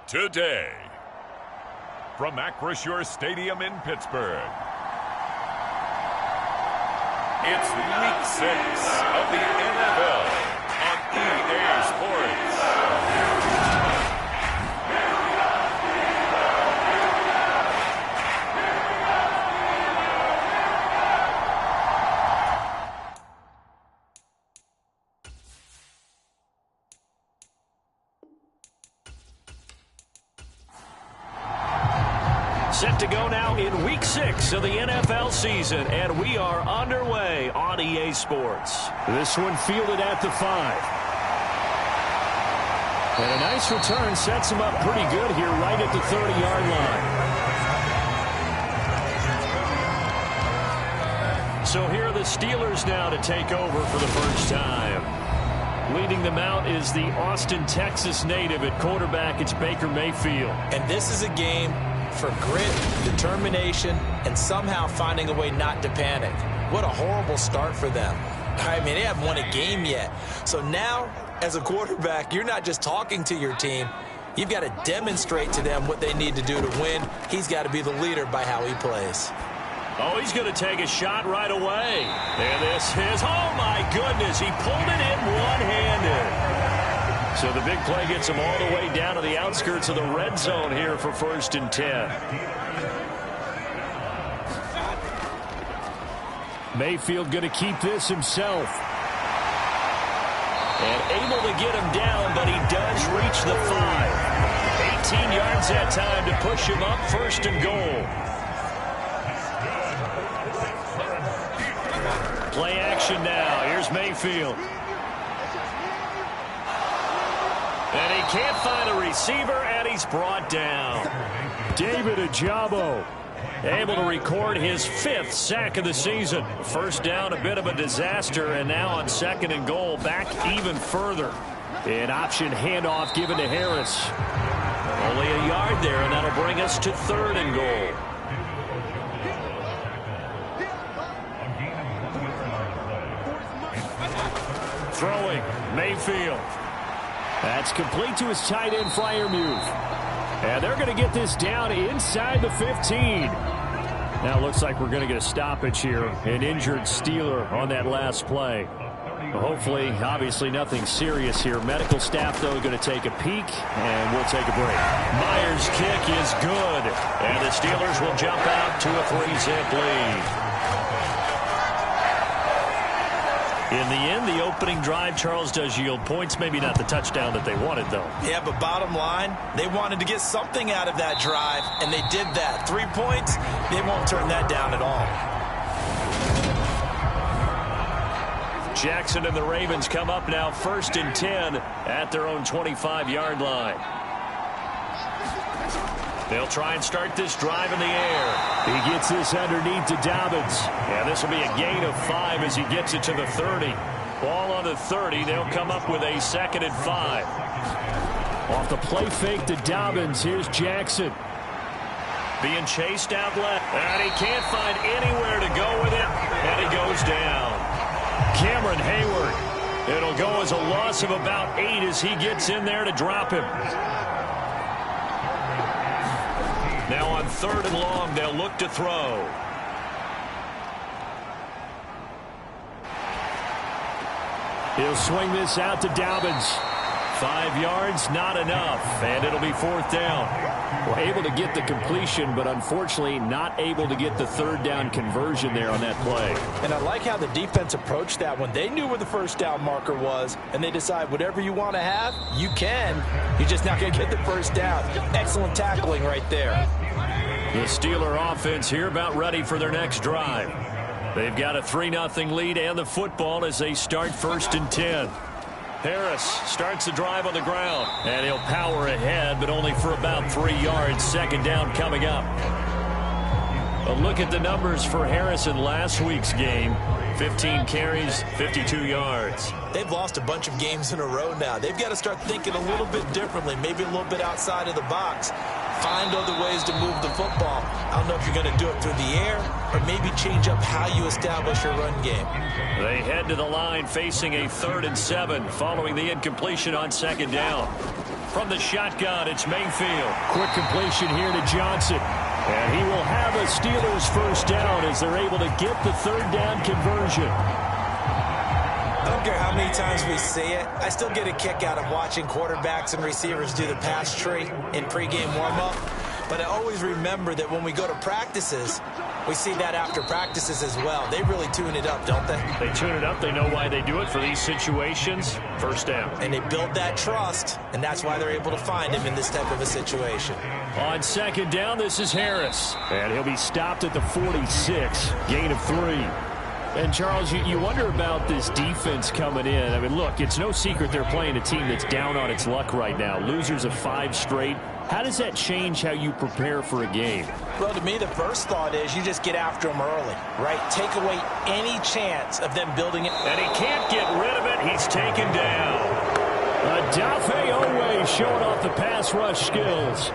today. From Acrisure Stadium in Pittsburgh, it's Week 6 of the NFL on EA Sports. Set to go now in Week 6 of the NFL season, and we are underway on EA Sports. This one fielded at the 5. And a nice return sets him up pretty good here right at the 30-yard line. So here are the Steelers now to take over for the first time. Leading them out is the Austin, Texas native. At quarterback, it's Baker Mayfield. And this is a game for grit, determination, and somehow finding a way not to panic. What a horrible start for them. I mean, they haven't won a game yet. So now, as a quarterback, you're not just talking to your team. You've got to demonstrate to them what they need to do to win. He's got to be the leader by how he plays. Oh, he's going to take a shot right away. And this is, oh my goodness, he pulled it in one-handed. So the big play gets him all the way down to the outskirts of the red zone here for 1st and 10. Mayfield going to keep this himself. And able to get him down, but he does reach the 5. 18 yards that time to push him up, 1st and goal. Play action now. Here's Mayfield. And he can't find a receiver, and he's brought down. David Ojabo able to record his 5th sack of the season. First down, a bit of a disaster, and now on 2nd and goal, back even further. An option handoff given to Harris. Only a yard there, and that'll bring us to 3rd and goal. Throwing, Mayfield. That's complete to his tight end, Freiermuth. And they're going to get this down inside the 15. Now it looks like we're going to get a stoppage here. An injured Steeler on that last play. Hopefully, obviously nothing serious here. Medical staff, though, going to take a peek, and we'll take a break. Myers' kick is good. And the Steelers will jump out to a 3-zip lead. In the end, the opening drive, Charles, does yield points. Maybe not the touchdown that they wanted, though. Yeah, but bottom line, they wanted to get something out of that drive, and they did that. 3 points, they won't turn that down at all. Jackson and the Ravens come up now 1st and 10 at their own 25-yard line. They'll try and start this drive in the air. He gets this underneath to Dobbins. And this will be a gain of 5 as he gets it to the 30. Ball on the 30. They'll come up with a 2nd and 5. Off the play fake to Dobbins. Here's Jackson. Being chased out left. And he can't find anywhere to go with it. And he goes down. Cameron Hayward. It'll go as a loss of about 8 as he gets in there to drop him. Now on 3rd and long, they'll look to throw. He'll swing this out to Dobbins. 5 yards, not enough, and it'll be 4th down. We're able to get the completion, but unfortunately not able to get the 3rd down conversion there on that play. And I like how the defense approached that one. They knew where the 1st down marker was, and they decide whatever you want to have, you can. You're just not going to get the 1st down. Excellent tackling right there. The Steeler offense here about ready for their next drive. They've got a 3-0 lead and the football as they start 1st and 10. Harris starts the drive on the ground, and he'll power ahead, but only for about 3 yards. 2nd down coming up. A look at the numbers for Harris in last week's game. 15 carries, 52 yards. They've lost a bunch of games in a row now. They've got to start thinking a little bit differently, maybe a little bit outside of the box. Find other ways to move the football. I don't know if you're going to do it through the air or maybe change up how you establish your run game. They head to the line facing a 3rd and 7 following the incompletion on 2nd down. From the shotgun, it's Mayfield. Quick completion here to Johnson. And he will have a Steelers first down as they're able to get the third down conversion. I don't care how many times we see it. I still get a kick out of watching quarterbacks and receivers do the pass tree in pregame warm-up. But I always remember that when we go to practices, we see that after practices as well. They really tune it up, don't they? They tune it up. They know why they do it for these situations. First down. And they build that trust, and that's why they're able to find him in this type of a situation. On second down, this is Harris. And he'll be stopped at the 46. Gain of 3. And, Charles, you wonder about this defense coming in. I mean, look, it's no secret they're playing a team that's down on its luck right now. Losers of 5 straight. How does that change how you prepare for a game? Well, to me, the first thought is you just get after them early, right? Take away any chance of them building it. And he can't get rid of it. He's taken down. Adafe Owe showing off the pass rush skills.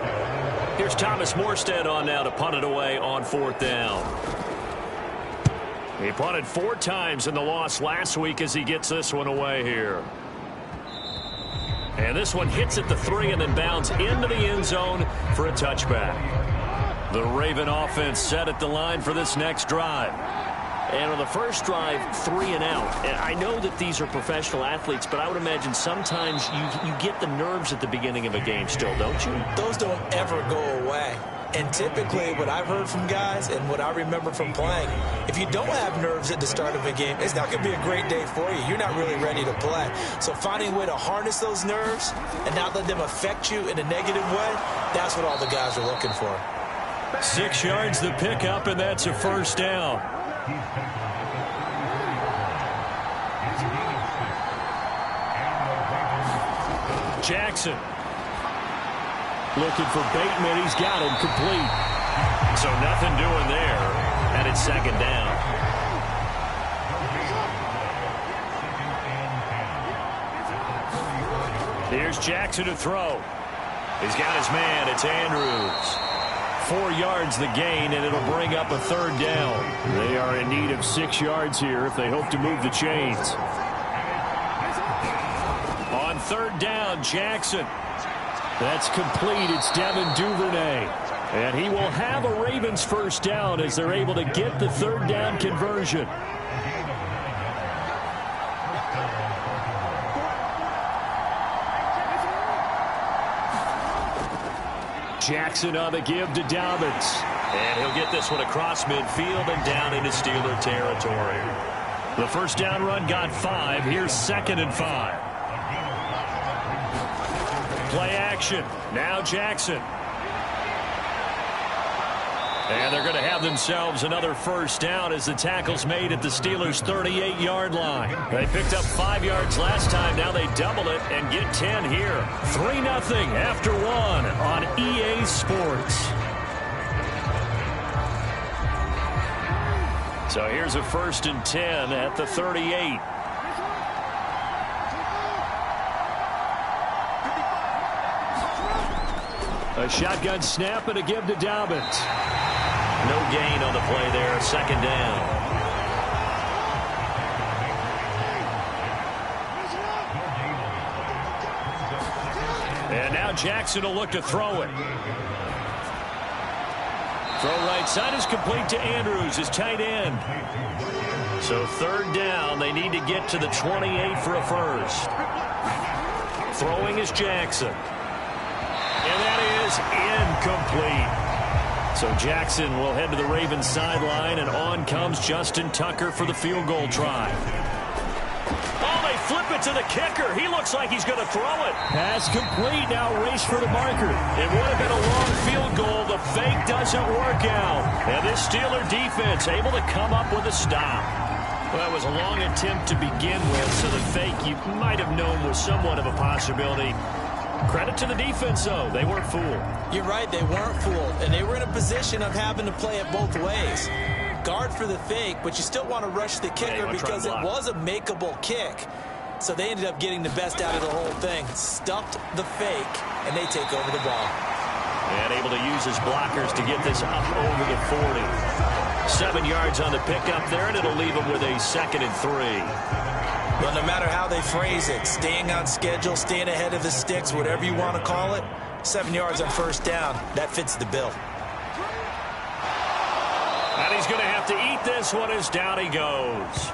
Here's Thomas Morstead on now to punt it away on 4th down. He punted 4 times in the loss last week as he gets this one away here. And this one hits at the 3 and then bounds into the end zone for a touchback. The Raven offense set at the line for this next drive. And on the first drive, 3 and out. And I know that these are professional athletes, but I would imagine sometimes you get the nerves at the beginning of a game still, don't you? Those don't ever go away. And typically what I've heard from guys and what I remember from playing, if you don't have nerves at the start of a game, it's not going to be a great day for you. You're not really ready to play. So finding a way to harness those nerves and not let them affect you in a negative way, that's what all the guys are looking for. 6 yards the pickup, and that's a first down. Jackson. Looking for Bateman. He's got him complete. So nothing doing there. And it's second down. Here's Jackson to throw. He's got his man. It's Andrews. 4 yards the gain, and it'll bring up a third down. They are in need of 6 yards here if they hope to move the chains. On third down, Jackson. That's complete. It's Devin Duvernay. And he will have a Ravens first down as they're able to get the third down conversion. Jackson on the give to Dobbins. And he'll get this one across midfield and down into Steeler territory. The first down run got 5. Here's 2nd and 5. Play action. Now Jackson. And they're going to have themselves another first down as the tackle's made at the Steelers' 38-yard line. They picked up 5 yards last time. Now they double it and get 10 here. 3-0 after 1 on EA Sports. So here's a 1st and 10 at the 38. A shotgun snap and a give to Dobbins. No gain on the play there. 2nd down. And now Jackson will look to throw it. Throw right side is complete to Andrews, his tight end. So 3rd down. They need to get to the 28 for a first. Throwing is Jackson. And that is incomplete. So Jackson will head to the Ravens sideline, and on comes Justin Tucker for the field goal try. Oh, they flip it to the kicker. He looks like he's going to throw it. Pass complete. Now race for the marker. It would have been a long field goal. The fake doesn't work out. And this Steeler defense able to come up with a stop. Well, it was a long attempt to begin with, so the fake you might have known was somewhat of a possibility. Credit to the defense, though. They weren't fooled. You're right. They weren't fooled. And they were in a position of having to play it both ways. Guard for the fake, but you still want to rush the kicker because it was a makeable kick. So they ended up getting the best out of the whole thing. Stuffed the fake, and they take over the ball. And able to use his blockers to get this up over the 40. 7 yards on the pickup there, and it'll leave him with a 2nd and 3. Well, no matter how they phrase it, staying on schedule, staying ahead of the sticks, whatever you want to call it, 7 yards on first down, that fits the bill. And he's going to have to eat this one as down he goes.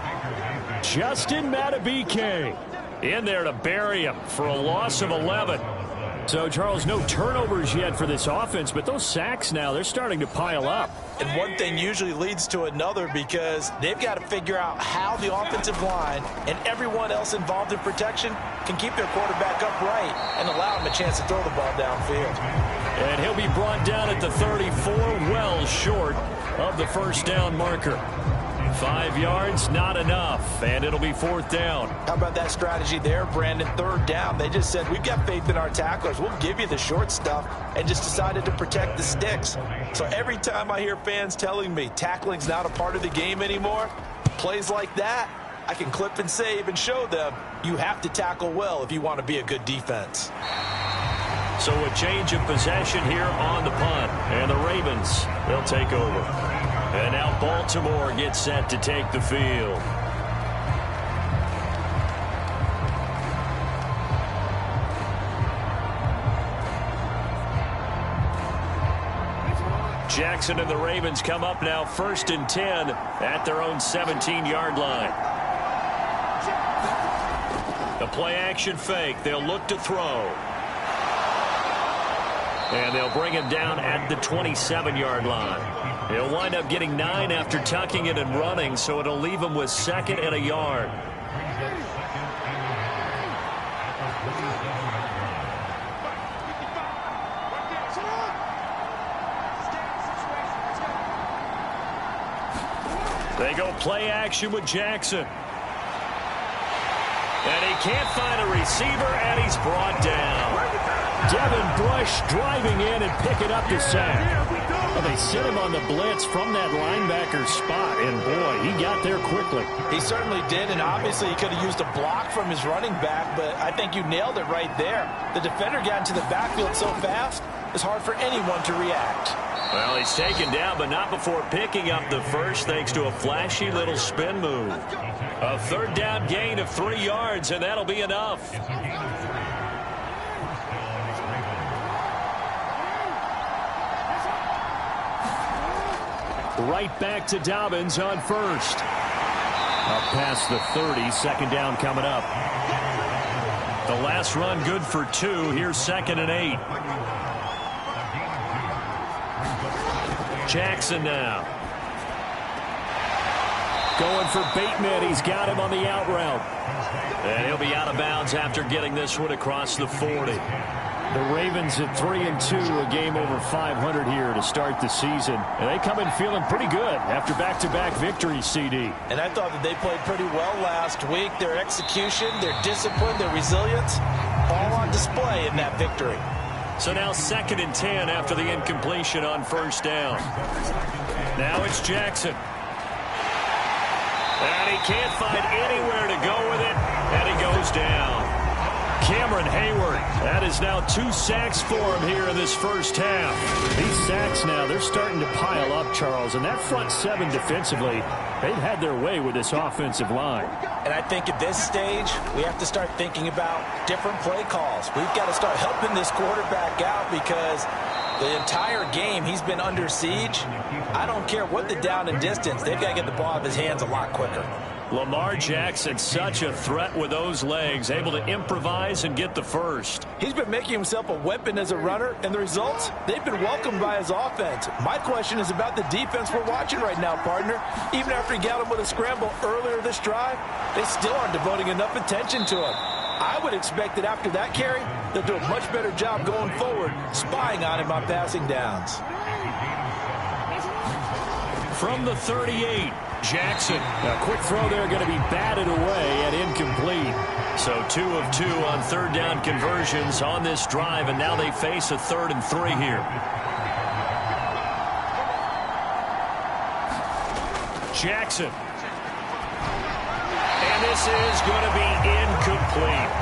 Justin Madubuike in there to bury him for a loss of 11. So, Charles, no turnovers yet for this offense, but those sacks now, they're starting to pile up. And one thing usually leads to another because they've got to figure out how the offensive line and everyone else involved in protection can keep their quarterback upright and allow him a chance to throw the ball downfield. And he'll be brought down at the 34, well short of the first down marker. 5 yards, not enough, and it'll be fourth down. How about that strategy there, Brandon? Third down. They just said, we've got faith in our tacklers. We'll give you the short stuff, and just decided to protect the sticks. So every time I hear fans telling me tackling's not a part of the game anymore, plays like that, I can clip and save and show them you have to tackle well if you want to be a good defense. So a change of possession here on the punt, and the Ravens, they'll take over. And now Baltimore gets set to take the field. Jackson and the Ravens come up now 1st and 10 at their own 17-yard line. The play action fake. They'll look to throw. And they'll bring him down at the 27-yard line. He'll wind up getting 9 after tucking it and running, so it'll leave him with 2nd and a yard. They go play action with Jackson. And he can't find a receiver, and he's brought down. Devin Bush driving in and picking up the sack. Well, they set him on the blitz from that linebacker spot, and boy, he got there quickly. He certainly did, and obviously he could have used a block from his running back, but I think you nailed it right there. The defender got into the backfield so fast, it's hard for anyone to react. Well, he's taken down, but not before picking up the first, thanks to a flashy little spin move. A third down gain of 3 yards, and that'll be enough. Right back to Dobbins on first. Up past the 30, 2nd down coming up. The last run good for 2. Here's 2nd and 8. Jackson now. Going for Bateman. He's got him on the out route. And he'll be out of bounds after getting this one across the 40. The Ravens at 3-2, a game over 500 here to start the season. And they come in feeling pretty good after back-to-back victories, CD. And I thought that they played pretty well last week. Their execution, their discipline, their resilience, all on display in that victory. So now 2nd and 10 after the incompletion on first down. Now it's Jackson. And he can't find anywhere to go with it, and he goes down. Cameron Hayward, that is now 2 sacks for him here in this first half. These sacks now, they're starting to pile up, Charles, and that front 7 defensively, they've had their way with this offensive line. And I think at this stage, we have to start thinking about different play calls. We've got to start helping this quarterback out because the entire game he's been under siege. I don't care what the down and distance, they've got to get the ball out of his hands a lot quicker. Lamar Jackson, such a threat with those legs, able to improvise and get the first. He's been making himself a weapon as a runner, and the results, they've been welcomed by his offense. My question is about the defense we're watching right now, partner. Even after he got him with a scramble earlier this drive, they still aren't devoting enough attention to him. I would expect that after that carry, they'll do a much better job going forward, spying on him on passing downs. From the 38, Jackson. A quick throw there going to be batted away and incomplete. So 2 of 2 on third down conversions on this drive, and now they face a 3rd and 3 here. Jackson. And this is going to be incomplete.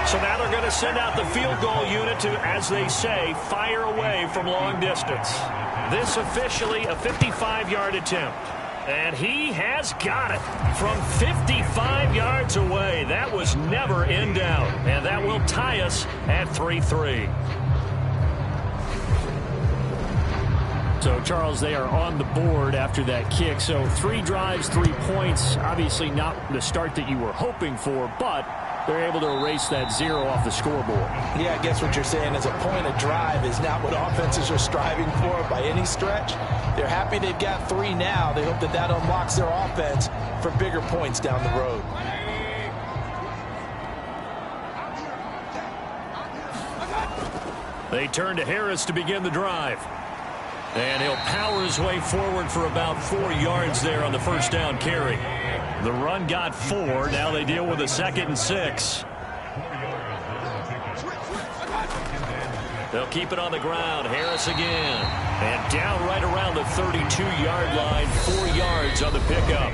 So now they're going to send out the field goal unit to, as they say, fire away from long distance. This officially a 55-yard attempt. And he has got it from 55 yards away. That was never in doubt. And that will tie us at 3-3. So, Charles, they are on the board after that kick. So 3 drives, 3 points. Obviously not the start that you were hoping for, but they're able to erase that 0 off the scoreboard. Yeah, I guess what you're saying is a point of drive is not what offenses are striving for by any stretch. They're happy they've got 3 now. They hope that that unlocks their offense for bigger points down the road. They turn to Harris to begin the drive. And he'll power his way forward for about 4 yards there on the first down carry. The run got 4. Now they deal with a 2nd and 6. They'll keep it on the ground. Harris again. And down right around the 32-yard line. 4 yards on the pickup.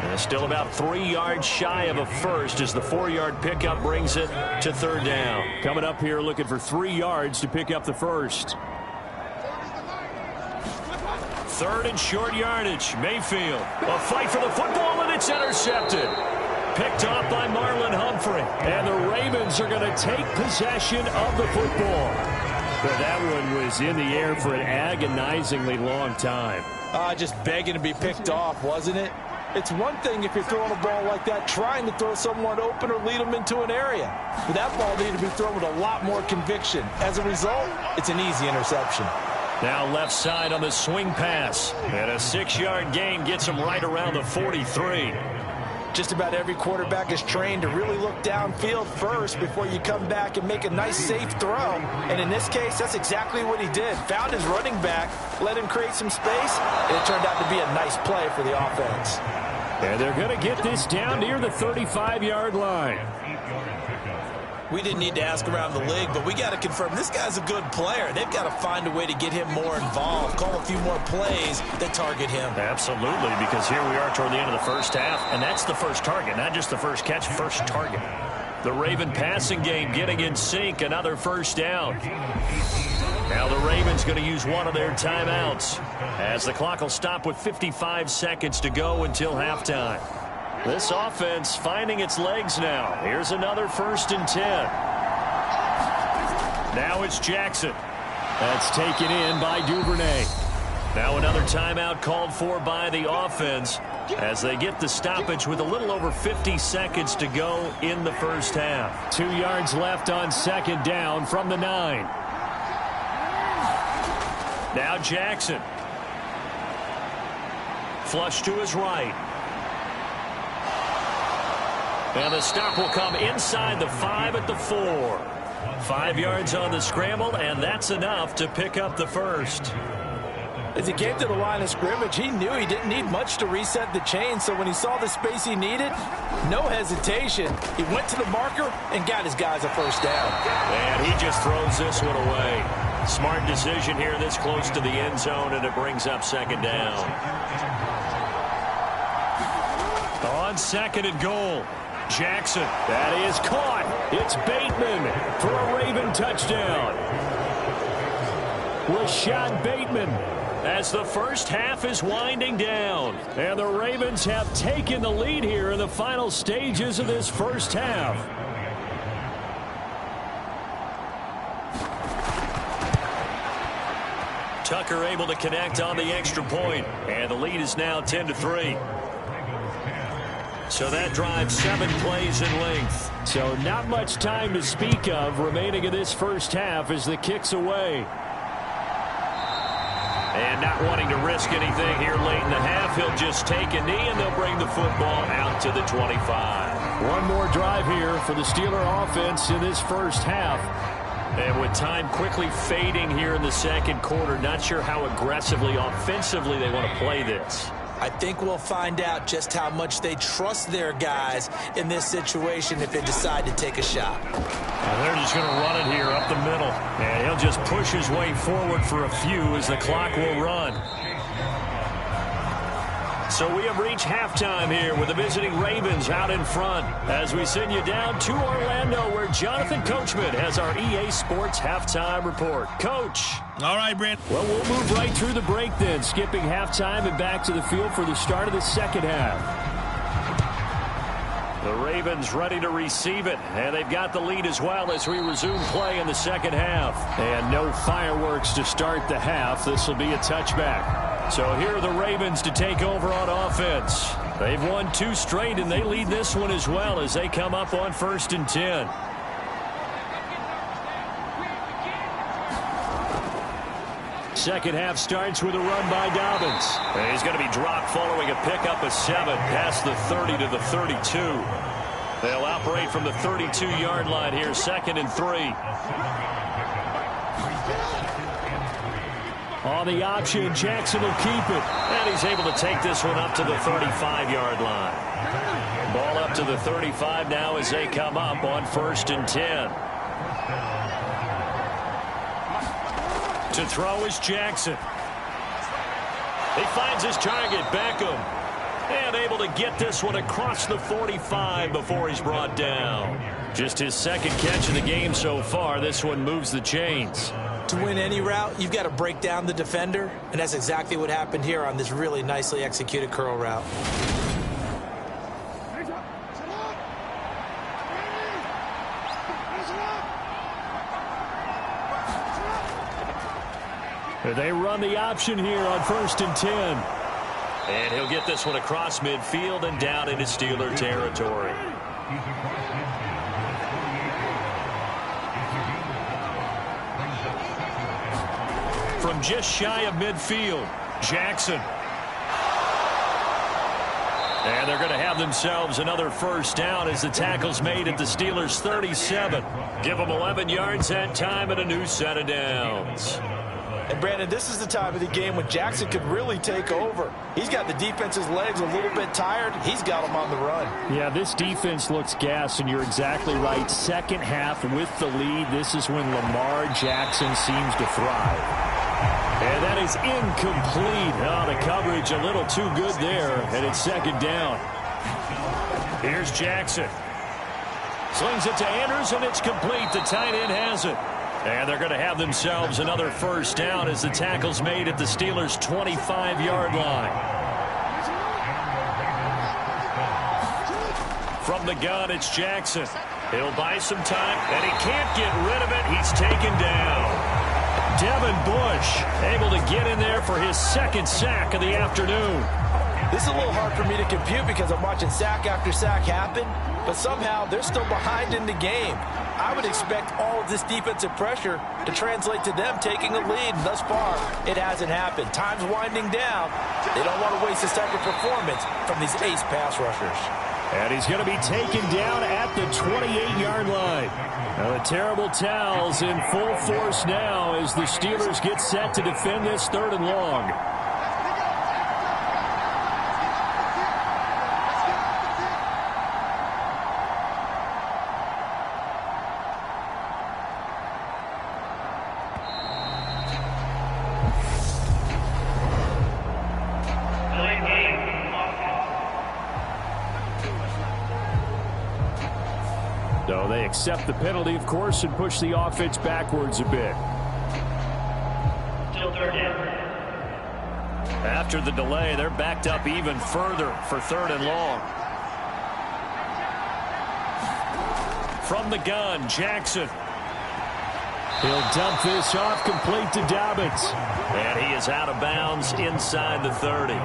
And still about 3 yards shy of a first as the 4-yard pickup brings it to 3rd down. Coming up here looking for 3 yards to pick up the first. 3rd and short yardage. Mayfield. A fight for the football, and it's intercepted. Picked off by Marlon Humphrey. And the Ravens are going to take possession of the football. But that one was in the air for an agonizingly long time. Just begging to be picked off, wasn't it? It's one thing if you're throwing a ball like that, trying to throw someone open or lead them into an area. But that ball needed to be thrown with a lot more conviction. As a result, it's an easy interception. Now left side on the swing pass. And a 6-yard gain gets him right around the 43. Just about every quarterback is trained to really look downfield first before you come back and make a nice, safe throw. And in this case, that's exactly what he did. Found his running back, let him create some space, and it turned out to be a nice play for the offense. And they're going to get this down near the 35-yard line. We didn't need to ask around the league, but we got to confirm this guy's a good player. They've got to find a way to get him more involved, call a few more plays that target him. Absolutely, because here we are toward the end of the first half, and that's the first target, not just the first catch, first target. The Raven passing game getting in sync, another first down. Now the Ravens going to use one of their timeouts as the clock will stop with 55 seconds to go until halftime. This offense finding its legs now. Here's another 1st and 10. Now it's Jackson. That's taken in by Duvernay. Now another timeout called for by the offense as they get the stoppage with a little over 50 seconds to go in the first half. 2 yards left on 2nd down from the 9. Now Jackson. Flush to his right. And the stop will come inside the 5 at the 4. 5 yards on the scramble, and that's enough to pick up the first. As he came to the line of scrimmage, he knew he didn't need much to reset the chain, so when he saw the space he needed, no hesitation. He went to the marker and got his guys a first down. And he just throws this one away. Smart decision here this close to the end zone, and it brings up 2nd down. On 2nd and goal. Jackson. That is caught. It's Bateman for a Raven touchdown. Rashad Bateman. As the first half is winding down. And the Ravens have taken the lead here in the final stages of this first half. Tucker able to connect on the extra point. And the lead is now 10-3. So that drives 7 plays in length. So not much time to speak of remaining in this first half as the kick's away. And not wanting to risk anything here late in the half, he'll just take a knee and they'll bring the football out to the 25. One more drive here for the Steeler offense in this first half. And with time quickly fading here in the 2nd quarter, not sure how aggressively, offensively they want to play this. I think we'll find out just how much they trust their guys in this situation if they decide to take a shot. And they're just going to run it here up the middle. And he'll just push his way forward for a few as the clock will run. So So we have reached halftime here with the visiting Ravens out in front as we send you down to Orlando where Jonathan Coachman has our EA Sports halftime report. Coach. All right, Brent. Well, we'll move right through the break then, skipping halftime and back to the field for the start of the second half. The Ravens ready to receive it, and they've got the lead as well as we resume play in the second half. And no fireworks to start the half. This will be a touchback. So here are the Ravens to take over on offense. They've won 2 straight, and they lead this one as well as they come up on 1st and 10. Second half starts with a run by Dobbins. And he's going to be dropped following a pickup of 7 past the 30 to the 32. They'll operate from the 32-yard line here, 2nd and 3. On the option, Jackson will keep it. And he's able to take this one up to the 35-yard line. Ball up to the 35 now as they come up on 1st and 10. To throw is Jackson. He finds his target, Beckham. And able to get this one across the 45 before he's brought down. Just his 2nd catch of the game so far. This one moves the chains. To win any route, you've got to break down the defender. And that's exactly what happened here on this really nicely executed curl route. They run the option here on 1st and 10. And he'll get this one across midfield and down into Steeler territory. From just shy of midfield, Jackson. And they're going to have themselves another 1st down as the tackle's made at the Steelers' 37. Give them 11 yards that time and a new set of downs. And, Brandon, this is the time of the game when Jackson could really take over. He's got the defense's legs a little bit tired. He's got them on the run. Yeah, this defense looks gassed, and you're exactly right. Second half with the lead, this is when Lamar Jackson seems to thrive. And that is incomplete. Oh, the coverage a little too good there, and it's 2nd down. Here's Jackson. Slings it to Andrews, and it's complete. The tight end has it. And they're going to have themselves another 1st down as the tackle's made at the Steelers' 25-yard line. From the gun, it's Jackson. He'll buy some time, and he can't get rid of it. He's taken down. Devin Bush able to get in there for his 2nd sack of the afternoon. This is a little hard for me to compute because I'm watching sack after sack happen, but somehow they're still behind in the game. I would expect all of this defensive pressure to translate to them taking a lead. Thus far, it hasn't happened. Time's winding down. They don't want to waste this type of performance from these ace pass rushers. And he's going to be taken down at the 28-yard line. Now the terrible towels in full force now as the Steelers get set to defend this 3rd and long. So they accept the penalty, of course, and push the offense backwards a bit. Still 3rd down. After the delay, they're backed up even further for 3rd and long. From the gun, Jackson. He'll dump this off complete to Dobbins. And he is out of bounds inside the 30.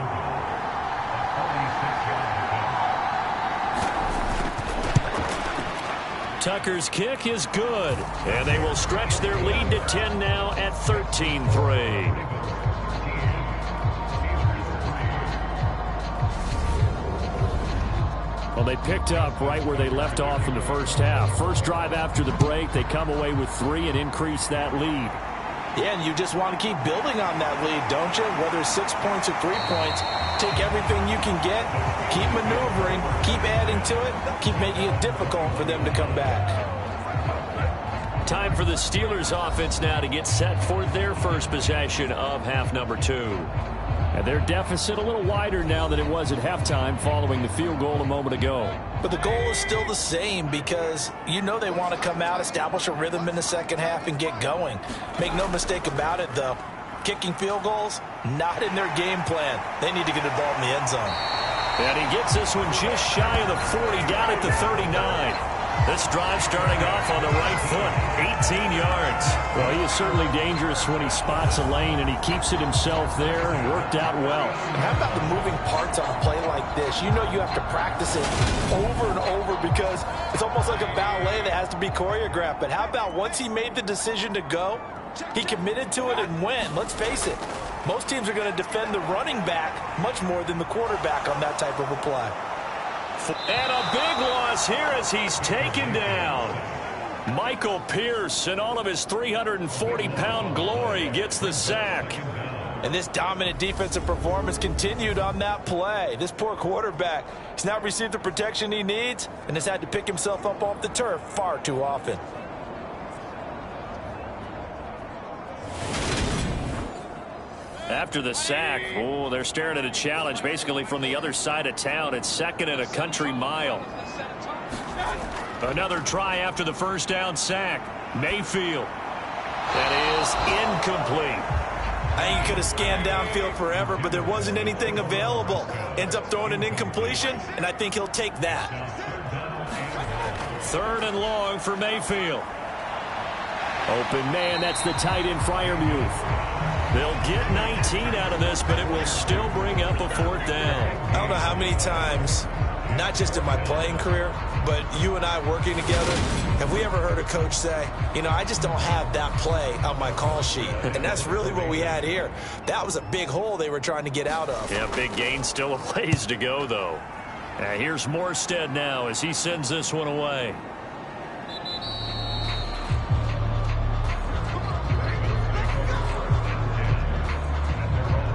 Tucker's kick is good. And they will stretch their lead to 10 now at 13-3. Well, they picked up right where they left off in the 1st half. First drive after the break, they come away with 3 and increase that lead. Yeah, and you just want to keep building on that lead, don't you? Whether it's 6 points or 3 points, take everything you can get, keep maneuvering, keep adding to it, keep making it difficult for them to come back. Time for the Steelers offense now to get set for their first possession of half number 2. And their deficit a little wider now than it was at halftime following the field goal a moment ago. But the goal is still the same because you know they want to come out, establish a rhythm in the second half, and get going. Make no mistake about it, though. Kicking field goals, not in their game plan. They need to get the ball in the end zone. And he gets this one just shy of the 40, down at the 39. This drive starting off on the right foot, 18 yards. Well, he is certainly dangerous when he spots a lane, and he keeps it himself there and worked out well. And how about the moving parts on a play like this? You know you have to practice it over and over because it's almost like a ballet that has to be choreographed. But how about once he made the decision to go, he committed to it and went. Let's face it, most teams are going to defend the running back much more than the quarterback on that type of a play. And a big loss here as he's taken down. Michael Pierce, in all of his 340-pound glory, gets the sack. And this dominant defensive performance continued on that play. This poor quarterback, he's not received the protection he needs and has had to pick himself up off the turf far too often. After the sack, oh, they're staring at a challenge basically from the other side of town. It's 2nd and a country mile. Another try after the first down sack. Mayfield. That is incomplete. I think he could have scanned downfield forever, but there wasn't anything available. Ends up throwing an incompletion, and I think he'll take that. 3rd and long for Mayfield. Open man, that's the tight end Freiermuth. They'll get 19 out of this, but it will still bring up a 4th down. I don't know how many times, not just in my playing career, but you and I working together, have we ever heard a coach say, you know, I just don't have that play on my call sheet. And that's really what we had here. That was a big hole they were trying to get out of. Yeah, big gain, still a ways to go, though. Here's Morstead now as he sends this one away.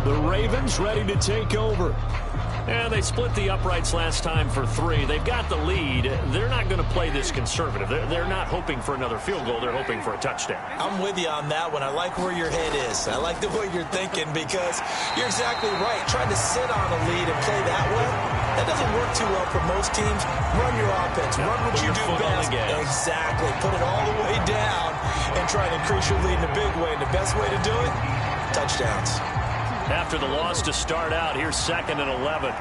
The Ravens ready to take over. And they split the uprights last time for 3. They've got the lead. They're not going to play this conservative. They're not hoping for another field goal. They're hoping for a touchdown. I'm with you on that one. I like where your head is. I like the way you're thinking because you're exactly right. Trying to sit on a lead and play that way, that doesn't work too well for most teams. Run your offense. Run what you do best. Exactly. Put it all the way down and try to increase your lead in a big way. And the best way to do it, touchdowns. After the loss to start out, here's 2nd and 11.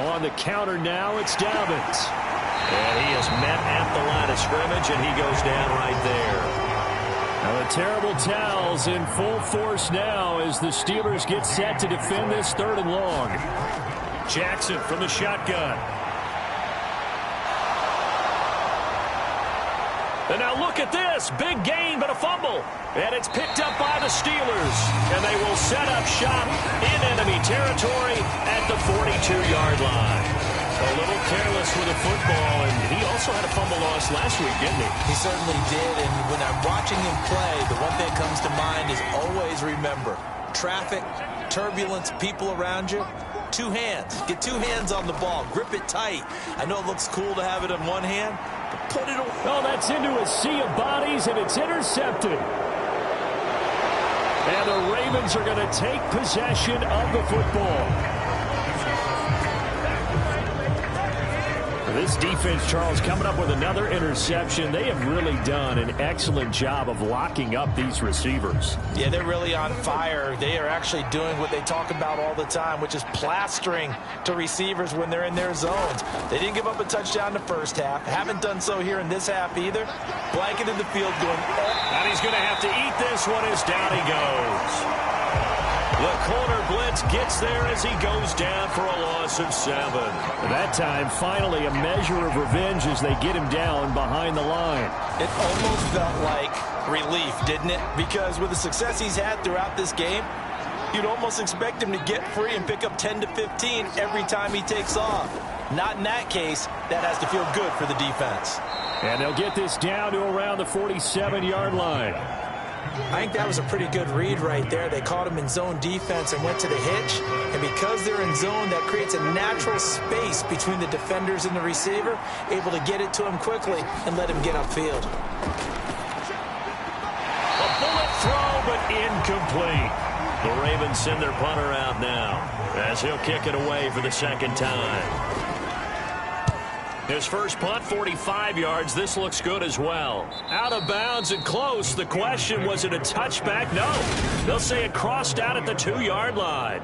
On the counter now, it's Dobbins. And he is met at the line of scrimmage, and he goes down right there. Now the terrible towels in full force now as the Steelers get set to defend this 3rd and long. Jackson from the shotgun. And now look at this. Big gain, but a fumble. And it's picked up by the Steelers. And they will set up shop in enemy territory at the 42-yard line. A little careless with the football, and he also had a fumble loss last week, didn't he? He certainly did, and when I'm watching him play, the one thing that comes to mind is always remember, traffic, turbulence, people around you, 2 hands. Get 2 hands on the ball. Grip it tight. I know it looks cool to have it in one hand, but put it away. Oh, that's into a sea of bodies, and it's intercepted. And the Ravens are going to take possession of the football. This defense, Charles, coming up with another interception. They have really done an excellent job of locking up these receivers. Yeah, they're really on fire. They are actually doing what they talk about all the time, which is plastering to receivers when they're in their zones. They didn't give up a touchdown in the first half. Haven't done so here in this half either. Blanketed the field going up. And he's going to have to eat this one as down he goes. The corner blitz gets there as he goes down for a loss of 7. That time, finally, a measure of revenge as they get him down behind the line. It almost felt like relief, didn't it? Because with the success he's had throughout this game, you'd almost expect him to get free and pick up 10 to 15 every time he takes off. Not in that case. That has to feel good for the defense. And they'll get this down to around the 47-yard line. I think that was a pretty good read right there. They caught him in zone defense and went to the hitch. And because they're in zone, that creates a natural space between the defenders and the receiver, able to get it to him quickly and let him get upfield. A but incomplete. The Ravens send their punter out now as he'll kick it away for the second time. His first punt, 45 yards. This looks good as well. Out of bounds and close. The question, was it a touchback? No. They'll say it crossed out at the 2-yard line.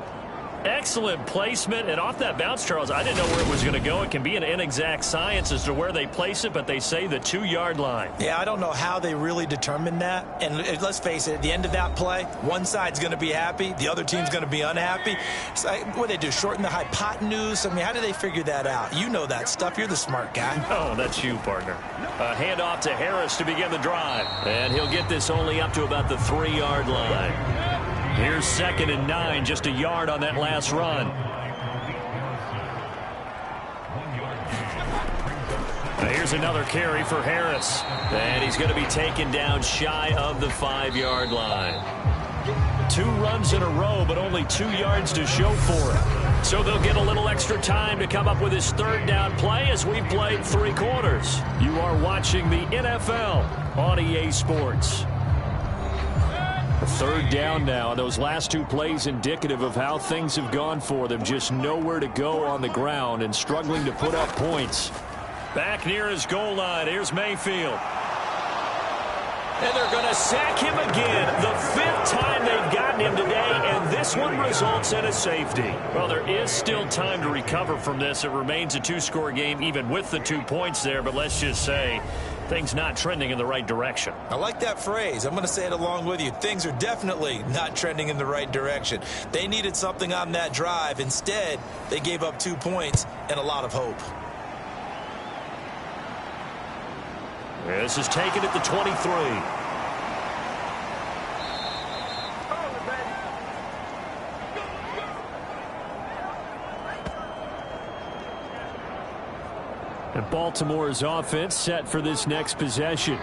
Excellent placement, and off that bounce, Charles, I didn't know where it was going to go. It can be an inexact science as to where they place it, but they say the 2-yard line. Yeah, I don't know how they really determined that. And let's face it, at the end of that play, one side's going to be happy, the other team's going to be unhappy. It's like, what do they do, shorten the hypotenuse? I mean, how do they figure that out? You know that stuff. You're the smart guy. Oh, that's you, partner. A handoff to Harris to begin the drive. And he'll get this only up to about the 3-yard line. Here's 2nd and 9, just a yard on that last run. Here's another carry for Harris. And he's going to be taken down shy of the 5-yard line. 2 runs in a row, but only 2 yards to show for it. So they'll get a little extra time to come up with his 3rd down play as we've played 3 quarters. You are watching the NFL on EA Sports. 3rd down now. Those last 2 plays indicative of how things have gone for them. Just nowhere to go on the ground and struggling to put up points. Back near his goal line. Here's Mayfield. And they're going to sack him again. The 5th time they've gotten him today, and this one results in a safety. Well, there is still time to recover from this. It remains a 2-score game even with the 2 points there, but let's just say things not trending in the right direction. I like that phrase. I'm going to say it along with you. Things are definitely not trending in the right direction. They needed something on that drive. Instead, they gave up 2 points and a lot of hope. This is taken at the 23. And Baltimore's offense set for this next possession.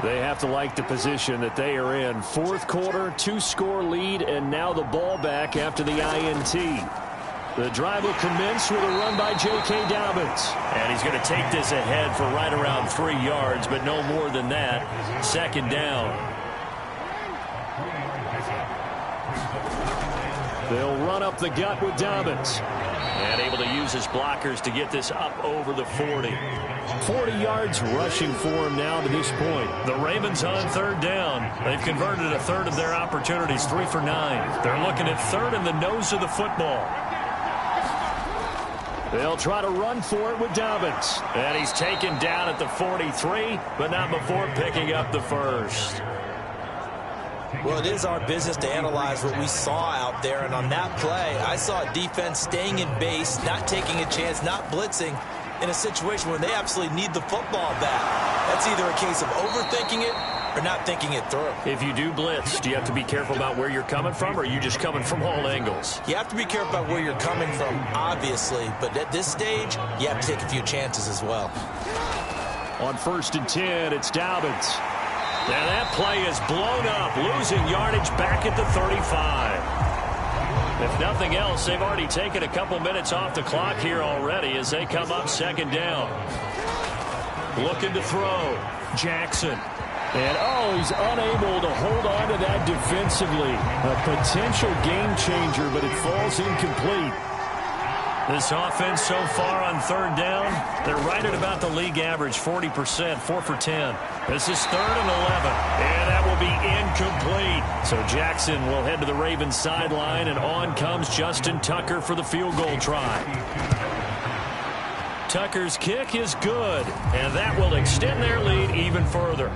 They have to like the position that they are in. 4th quarter, 2-score lead, and now the ball back after the INT. The drive will commence with a run by J.K. Dobbins. And he's going to take this ahead for right around 3 yards, but no more than that. 2nd down. They'll run up the gut with Dobbins. And able to use his blockers to get this up over the 40. 40 yards rushing for him now to this point. The Ravens on 3rd down. They've converted a 1/3 of their opportunities, 3 for 9. They're looking at 3rd in the nose of the football. They'll try to run for it with Dobbins. And he's taken down at the 43, but not before picking up the 1st. Well, it is our business to analyze what we saw out there. And on that play, I saw a defense staying in base, not taking a chance, not blitzing in a situation where they absolutely need the football back. That's either a case of overthinking it or not thinking it through. If you do blitz, do you have to be careful about where you're coming from, or are you just coming from all angles? You have to be careful about where you're coming from, obviously. But at this stage, you have to take a few chances as well. On 1st and 10, it's Dobbins. And that play is blown up, losing yardage back at the 35. If nothing else, they've already taken a couple minutes off the clock here already as they come up 2nd down. Looking to throw. Jackson. And, oh, he's unable to hold on to that defensively. A potential game changer, but it falls incomplete. This offense so far on 3rd down, they're right at about the league average, 40%, 4 for 10. This is 3rd and 11, and that will be incomplete. So Jackson will head to the Ravens sideline, and on comes Justin Tucker for the field goal try. Tucker's kick is good, and that will extend their lead even further.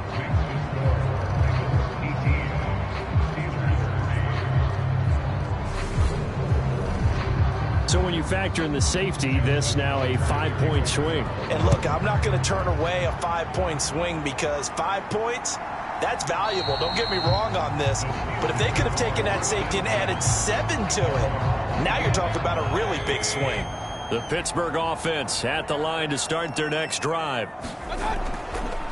So when you factor in the safety, this now a 5-point swing. And look, I'm not going to turn away a 5-point swing because 5 points, that's valuable. Don't get me wrong on this. But if they could have taken that safety and added 7 to it, now you're talking about a really big swing. The Pittsburgh offense at the line to start their next drive.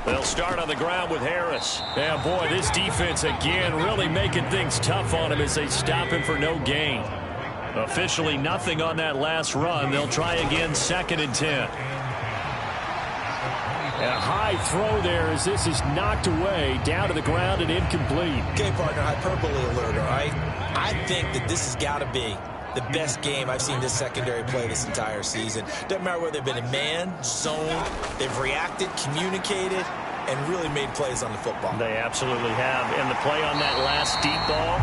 They'll start on the ground with Harris. Yeah, boy, this defense again really making things tough on him as they stop him for no gain. Officially nothing on that last run. They'll try again 2nd and 10. A high throw there as this is knocked away, down to the ground and incomplete. Okay, partner, hyperbole alert, all right? I think that this has got to be the best game I've seen this secondary play this entire season. Doesn't matter whether they've been in man, zone, they've reacted, communicated, and really made plays on the football. They absolutely have. And the play on that last deep ball,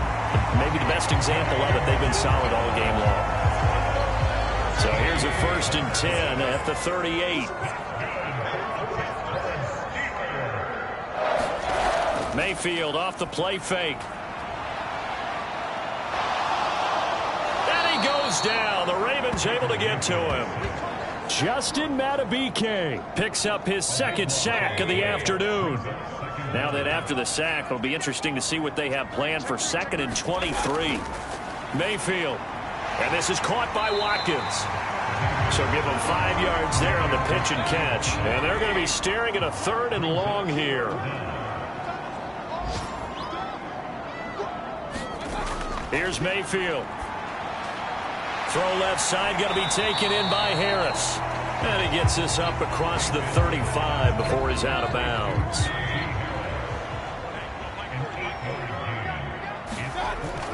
maybe the best example of it. They've been solid all game long. So here's a 1st and 10 at the 38. Mayfield off the play fake. And he goes down. The Ravens able to get to him. Justin Madubuike picks up his 2nd sack of the afternoon. Now that after the sack, it'll be interesting to see what they have planned for 2nd and 23. Mayfield. And this is caught by Watkins. So give them 5 yards there on the pitch and catch. And they're going to be staring at a 3rd and long here. Here's Mayfield. Throw left side, going to be taken in by Harris. And he gets this up across the 35 before he's out of bounds.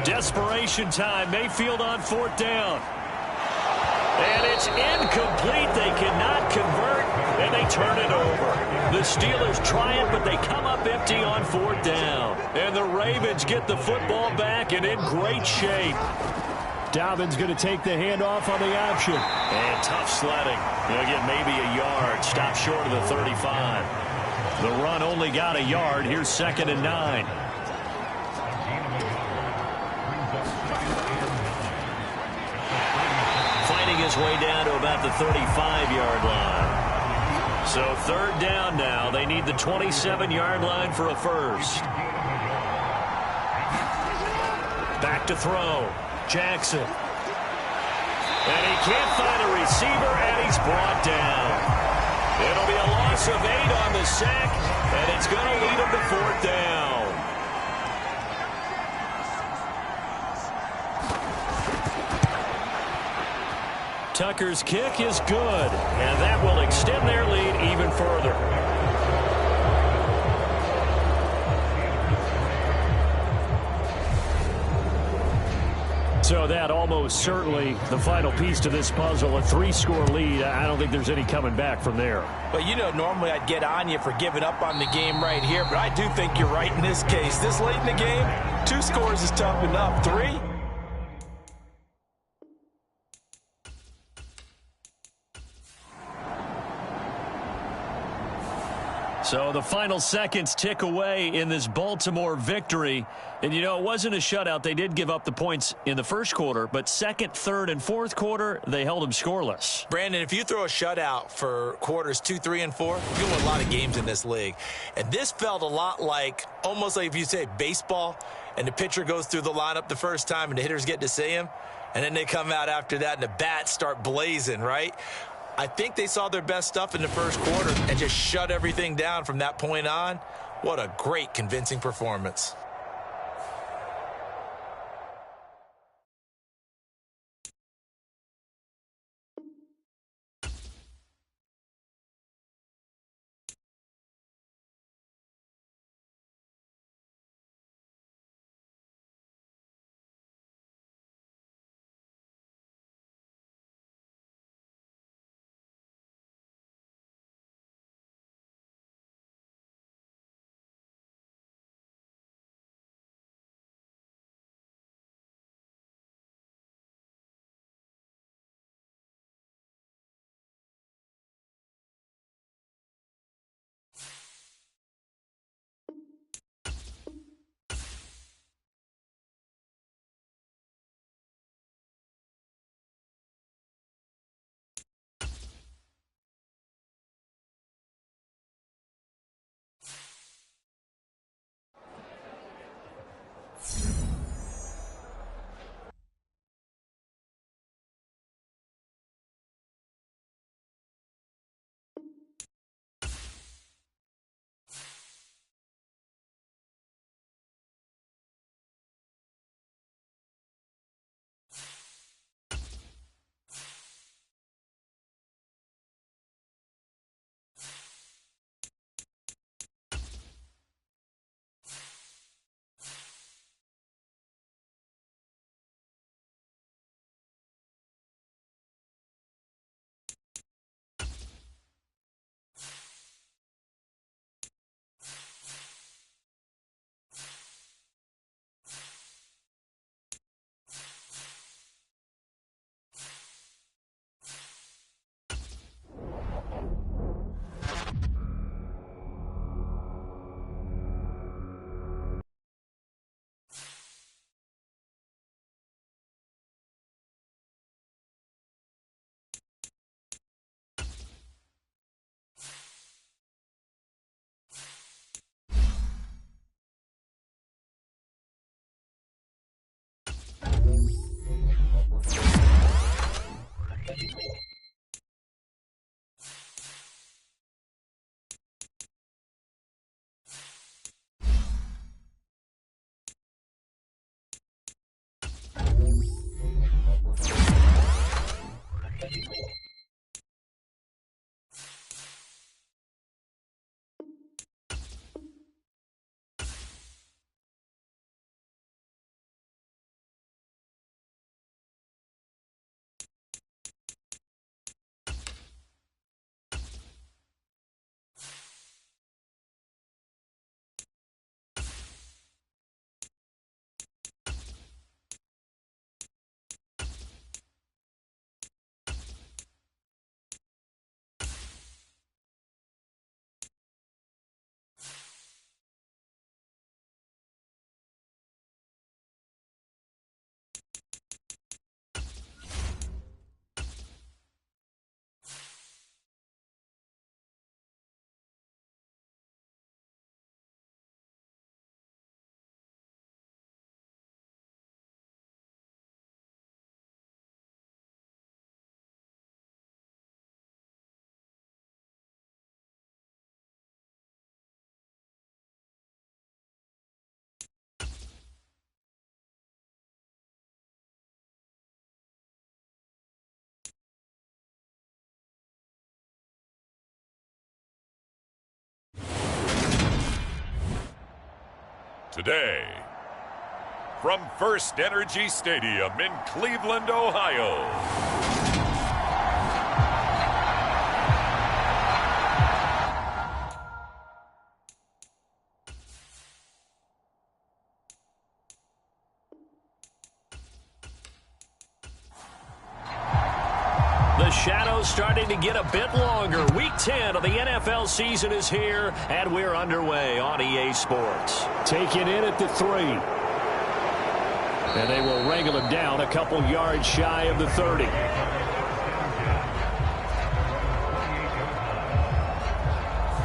Desperation time. Mayfield on 4th down. And it's incomplete. They cannot convert, and they turn it over. The Steelers triumph, but they come up empty on 4th down. And the Ravens get the football back and in great shape. Dobbins going to take the handoff on the option. And tough sledding. They'll get maybe a yard. Stop short of the 35. The run only got a yard. Here's 2nd and 9. Fighting his way down to about the 35-yard line. So 3rd down now. They need the 27-yard line for a 1st. Back to throw. Jackson. And he can't find a receiver, and he's brought down. It'll be a loss of 8 on the sack, and it's going to lead him to 4th down. Tucker's kick is good, and that will extend their lead even further. So that almost certainly the final piece to this puzzle, a 3-score lead. I don't think there's any coming back from there. But, you know, normally I'd get on you for giving up on the game right here, but I do think you're right in this case. This late in the game, 2 scores is tough enough. 3? So the final seconds tick away in this Baltimore victory. And, you know, it wasn't a shutout. They did give up the points in the first quarter, but 2nd, 3rd, and 4th quarter, they held them scoreless. Brandon, if you throw a shutout for quarters 2, 3, and 4, you win a lot of games in this league. And this felt a lot like, almost like if you say baseball, and the pitcher goes through the lineup the first time and the hitters get to see him, and then they come out after that and the bats start blazing, right? I think they saw their best stuff in the first quarter and just shut everything down from that point on. What a great, convincing performance. Today, from First Energy Stadium in Cleveland, Ohio. The shadow's starting to get a bit longer. Week 10 of the NFL season is here, and we're underway on EA Sports. Taking in at the 3. And they will wrangle him down a couple yards shy of the 30.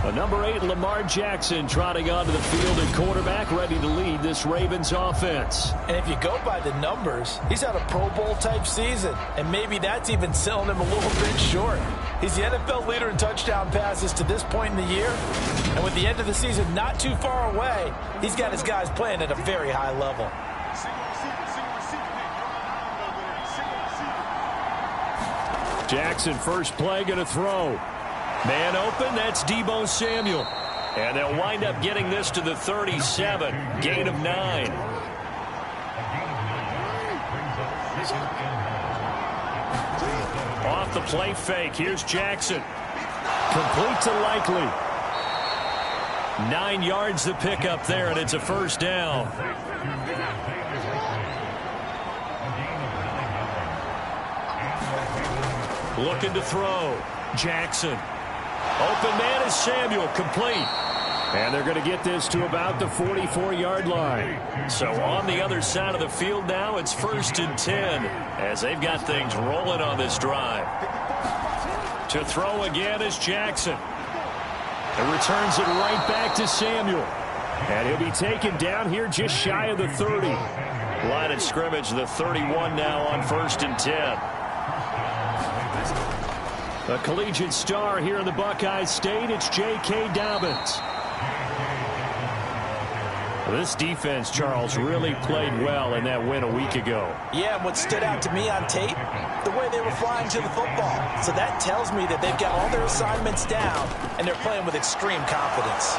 A number 8, Lamar Jackson, trotting onto the field at quarterback, ready to lead this Ravens offense. And if you go by the numbers, he's had a Pro Bowl-type season, and maybe that's even selling him a little bit short. He's the NFL leader in touchdown passes to this point in the year, and with the end of the season not too far away, he's got his guys playing at a very high level. Jackson, first play, going to throw. Man open, that's Deebo Samuel. And they'll wind up getting this to the 37. Gain of 9. Off the play fake, here's Jackson. Complete to Likely. 9 yards to pick up there, and it's a first down. Looking to throw. Jackson. Open man is Samuel, complete. And they're going to get this to about the 44-yard line. So on the other side of the field now, it's 1st and 10 as they've got things rolling on this drive. To throw again is Jackson. And returns it right back to Samuel. And he'll be taken down here just shy of the 30. Line of scrimmage, the 31 now on 1st and 10. A collegiate star here in the Buckeye State, it's J.K. Dobbins. This defense, Charles, really played well in that win a week ago. Yeah, and what stood out to me on tape, the way they were flying to the football. So that tells me that they've got all their assignments down, and they're playing with extreme confidence.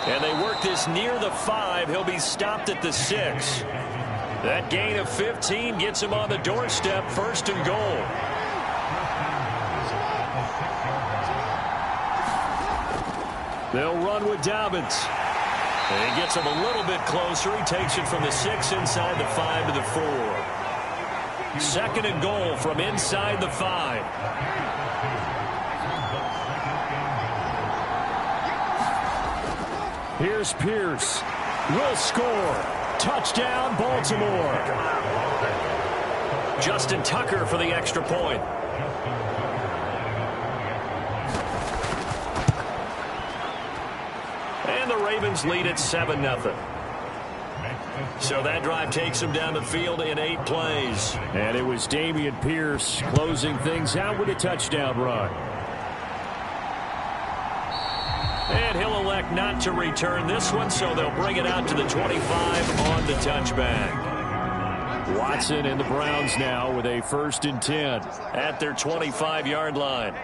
And they work this near the 5. He'll be stopped at the 6. That gain of 15 gets him on the doorstep, 1st and goal. They'll run with Dobbins. And he gets him a little bit closer. He takes it from the 6 inside the 5 to the 4. 2nd and goal from inside the 5. Here's Pierce. Will score. Touchdown, Baltimore. Justin Tucker for the extra point. And the Ravens lead at 7-0. So that drive takes him down the field in 8 plays. And it was Dameon Pierce closing things out with a touchdown run. And he'll elect not to return this one, so they'll bring it out to the 25 on the touchback. Watson and the Browns now with a 1st and 10 at their 25-yard line.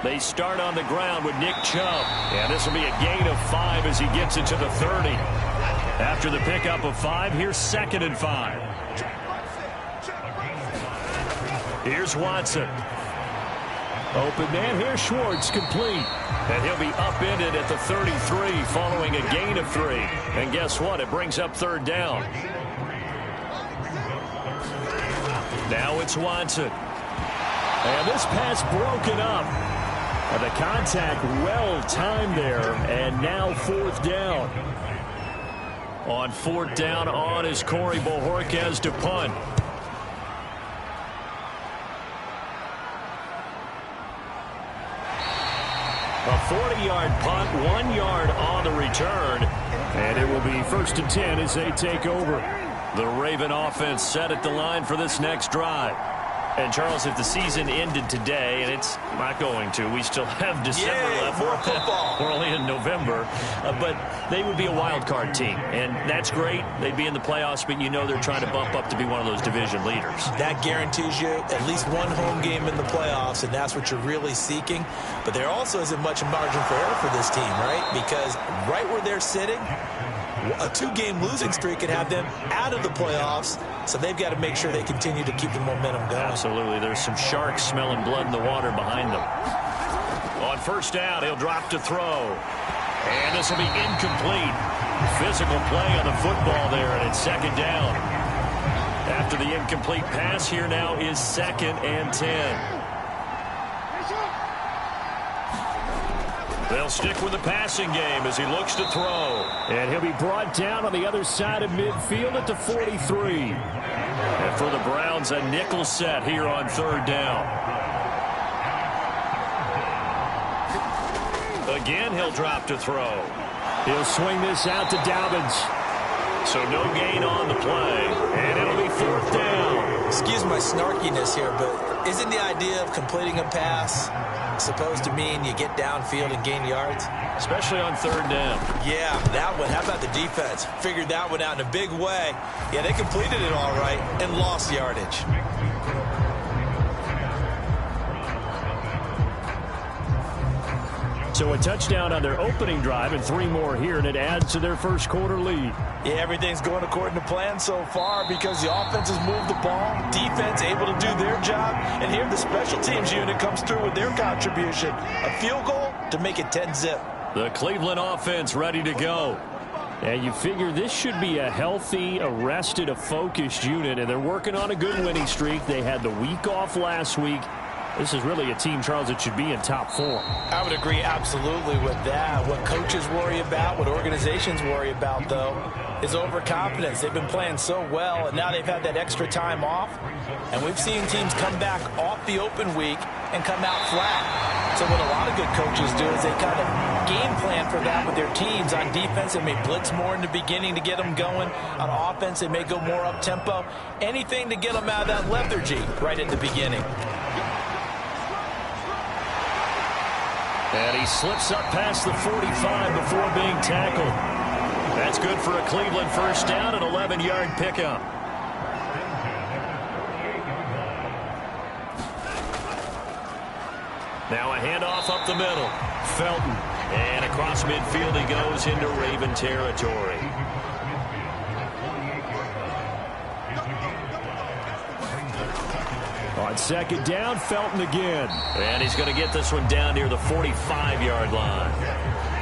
They start on the ground with Nick Chubb. And this will be a gain of 5 as he gets it to the 30. After the pickup of 5, here's 2nd and 5. Here's Watson. Open man, here's Schwartz, complete. And he'll be upended at the 33 following a gain of 3. And guess what? It brings up 3rd down. Now it's Watson. And this pass broken up. And the contact well timed there. And now 4th down. On 4th down on is Corey Bojorquez to punt. A 40-yard punt, 1 yard on the return. And it will be 1st and 10 as they take over. The Raven offense set at the line for this next drive. And, Charles, if the season ended today, and it's not going to, we still have December left. More football. We're only in November. But they would be a wild card team. And that's great. They'd be in the playoffs, but you know they're trying to bump up to be one of those division leaders. That guarantees you at least one home game in the playoffs, and that's what you're really seeking. But there also isn't much margin for error for this team, right? Because right where they're sitting, a 2-game losing streak could have them out of the playoffs, so they've got to make sure they continue to keep the momentum going. Absolutely. There's some sharks smelling blood in the water behind them. On 1st down, he'll drop to throw. And this will be incomplete. Physical play on the football there, and it's 2nd down. After the incomplete pass, here now is 2nd and 10. They'll stick with the passing game as he looks to throw. And he'll be brought down on the other side of midfield at the 43. And for the Browns, a nickel set here on 3rd down. Again, he'll drop to throw. He'll swing this out to Dobbins. So no gain on the play. And it'll be 4th down. Excuse my snarkiness here, but isn't the idea of completing a pass supposed to mean you get downfield and gain yards? Especially on 3rd down. Yeah, that one. How about the defense? Figured that one out in a big way. Yeah, they completed it all right and lost yardage. So a touchdown on their opening drive and 3 more here, and it adds to their 1st quarter lead. Yeah, everything's going according to plan so far because the offense has moved the ball, defense able to do their job, and here the special teams unit comes through with their contribution. A field goal to make it 10-zip. The Cleveland offense ready to go. And you figure this should be a healthy, arrested, a focused unit, and they're working on a good winning streak. They had the week off last week. This is really a team, Charles, that should be in top 4. I would agree absolutely with that. What coaches worry about, what organizations worry about, though, is overconfidence. They've been playing so well, and now they've had that extra time off. And we've seen teams come back off the open week and come out flat. So what a lot of good coaches do is they kind of game plan for that with their teams. On defense, they may blitz more in the beginning to get them going. On offense, they may go more up-tempo. Anything to get them out of that lethargy right at the beginning. And he slips up past the 45 before being tackled. That's good for a Cleveland 1st down, an 11-yard pickup. Now a handoff up the middle. Felton. And across midfield he goes into Raven territory. On 2nd down, Felton again. And he's going to get this one down near the 45-yard line.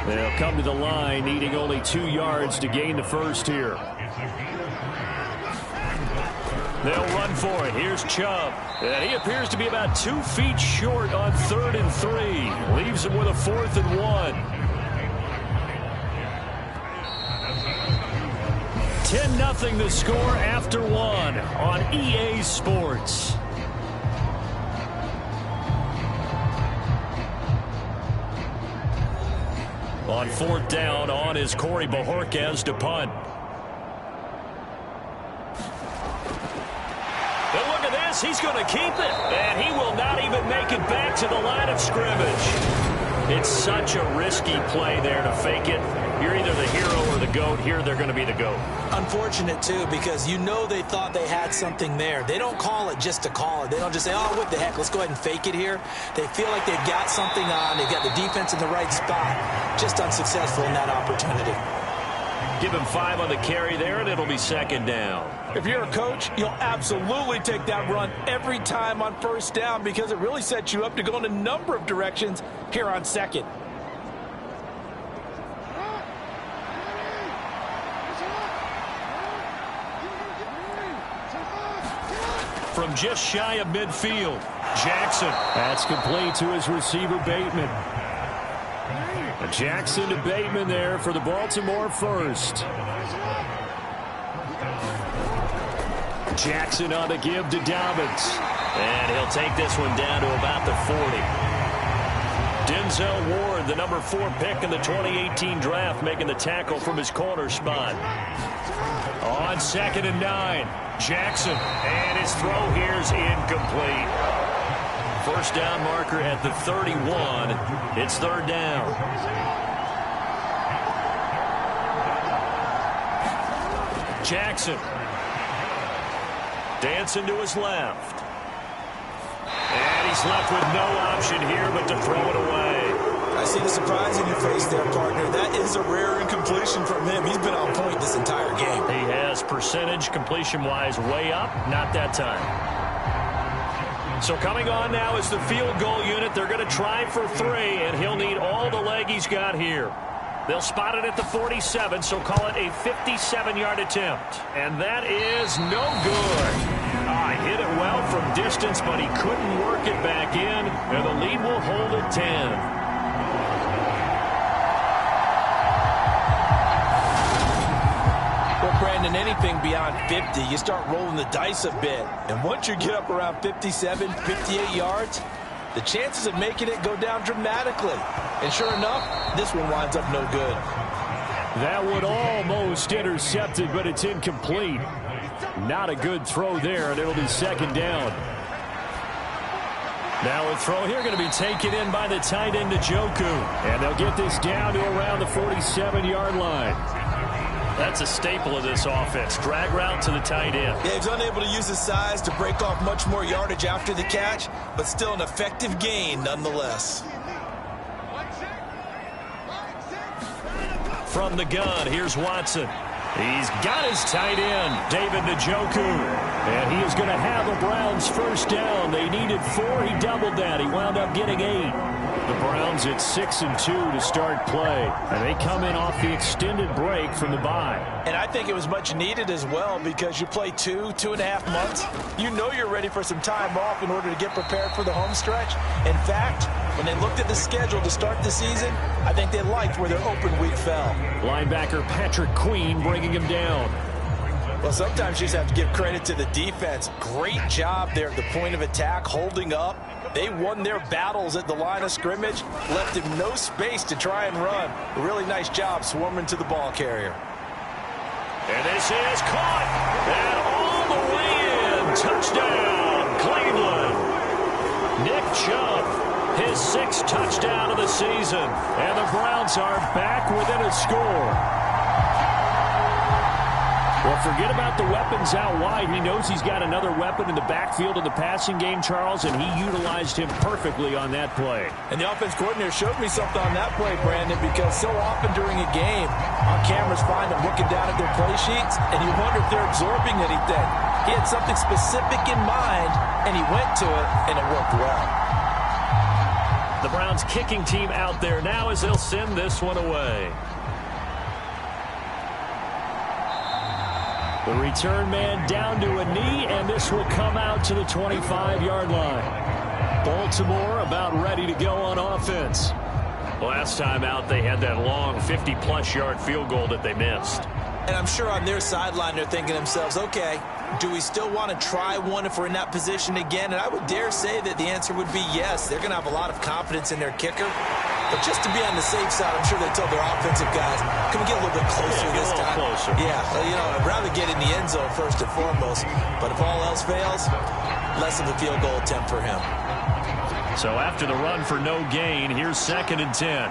They'll come to the line, needing only 2 yards to gain the 1st here. They'll run for it. Here's Chubb. And he appears to be about 2 feet short on 3rd and 3. Leaves him with a 4th and 1. 10-0 the score after 1 on EA Sports. On 4th down, on is Corey Bojorquez to punt. And look at this. He's going to keep it. And he will not even make it back to the line of scrimmage. It's such a risky play there to fake it. You're either the hero or the GOAT. Here, they're going to be the GOAT. Unfortunate, too, because you know they thought they had something there. They don't call it just to call it. They don't just say, oh, what the heck, let's go ahead and fake it here. They feel like they've got something on. They've got the defense in the right spot. Just unsuccessful in that opportunity. Give him 5 on the carry there, and it'll be 2nd down. If you're a coach, you'll absolutely take that run every time on 1st down because it really sets you up to go in a number of directions here on 2nd. From just shy of midfield, Jackson. That's complete to his receiver, Bateman. Jackson to Bateman there for the Baltimore 1st. Jackson on the give to Dobbins. And he'll take this one down to about the 40. Denzel Ward, the number 4 pick in the 2018 draft, making the tackle from his corner spot. On 2nd and 9, Jackson. And his throw here's incomplete. 1st down marker at the 31. It's 3rd down. Jackson. Dancing to his left. And he's left with no option here but to throw it away. I see the surprise in your face there, partner. That is a rare incompletion from him. He's been on point this entire game. He has percentage completion-wise way up. Not that time. So coming on now is the field goal unit. They're going to try for 3, and he'll need all the leg he's got here. They'll spot it at the 47, so call it a 57-yard attempt. And that is no good. Hit it well from distance, but he couldn't work it back in, and the lead will hold at 10. Well, Brandon, anything beyond 50, you start rolling the dice a bit. And once you get up around 57, 58 yards, the chances of making it go down dramatically. And sure enough, this one winds up no good. That one almost intercepted, but it's incomplete. Not a good throw there, and it'll be 2nd down. Now a throw here going to be taken in by the tight end, Njoku. And they'll get this down to around the 47-yard line. That's a staple of this offense. Drag route to the tight end. Yeah, he's unable to use his size to break off much more yardage after the catch, but still an effective gain nonetheless. From the gun, here's Watson. He's got his tight end, David Njoku. And he is going to have the Browns 1st down. They needed 4. He doubled that. He wound up getting 8. The Browns at 6-2 to start play. And they come in off the extended break from the bye. And I think it was much needed as well because you play 2.5 months. You know you're ready for some time off in order to get prepared for the home stretch. In fact, when they looked at the schedule to start the season, I think they liked where their open week fell. Linebacker Patrick Queen bringing him down. Well, sometimes you just have to give credit to the defense. Great job there at the point of attack, holding up. They won their battles at the line of scrimmage, left him no space to try and run. A really nice job swarming to the ball carrier. And this is caught. And all the way in. Touchdown, Cleveland. Nick Chubb, his 6th touchdown of the season. And the Browns are back within a score. Well, forget about the weapons out wide. He knows he's got another weapon in the backfield of the passing game, Charles, and he utilized him perfectly on that play. And the offense coordinator showed me something on that play, Brandon, because so often during a game, our cameras find them looking down at their play sheets, and you wonder if they're absorbing anything. He had something specific in mind, and he went to it, and it worked well. The Browns kicking team out there now as they'll send this one away. The return man down to a knee, and this will come out to the 25-yard line. Baltimore about ready to go on offense. Last time out, they had that long 50-plus yard field goal that they missed. And I'm sure on their sideline they're thinking to themselves, okay, do we still want to try one if we're in that position again? And I would dare say that the answer would be yes. They're going to have a lot of confidence in their kicker. But just to be on the safe side, I'm sure they told their offensive guys, can we get a little bit closer this time? Closer. Yeah, well, you know, I'd rather get in the end zone first and foremost. But if all else fails, less of a field goal attempt for him. So after the run for no gain, here's 2nd and 10.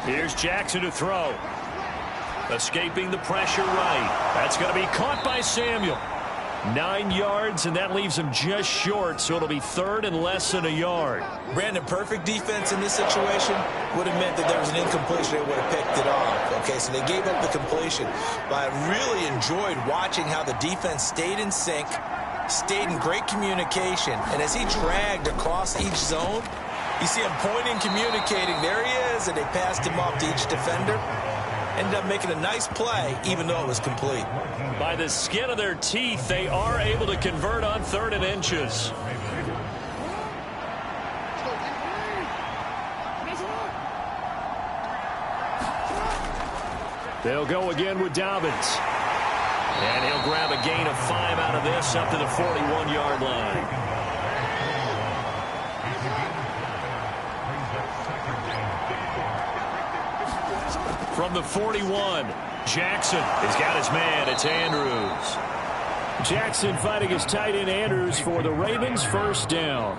Here's Jackson to throw. Escaping the pressure right. That's going to be caught by Samuel. 9 yards, and that leaves him just short, so it'll be 3rd and less than a yard. Brandon, perfect defense in this situation would have meant that there was an incompletion. They would have picked it off. Okay, so they gave up the completion. But I really enjoyed watching how the defense stayed in sync, stayed in great communication, and as he dragged across each zone, you see him pointing, communicating. There he is, and they passed him off to each defender. Ended up making a nice play, even though it was complete. By the skin of their teeth, they are able to convert on 3rd and inches. They'll go again with Dobbins. And he'll grab a gain of 5 out of this up to the 41-yard line. From the 41, Jackson has got his man. It's Andrews. Jackson fighting his tight end Andrews for the Ravens' 1st down.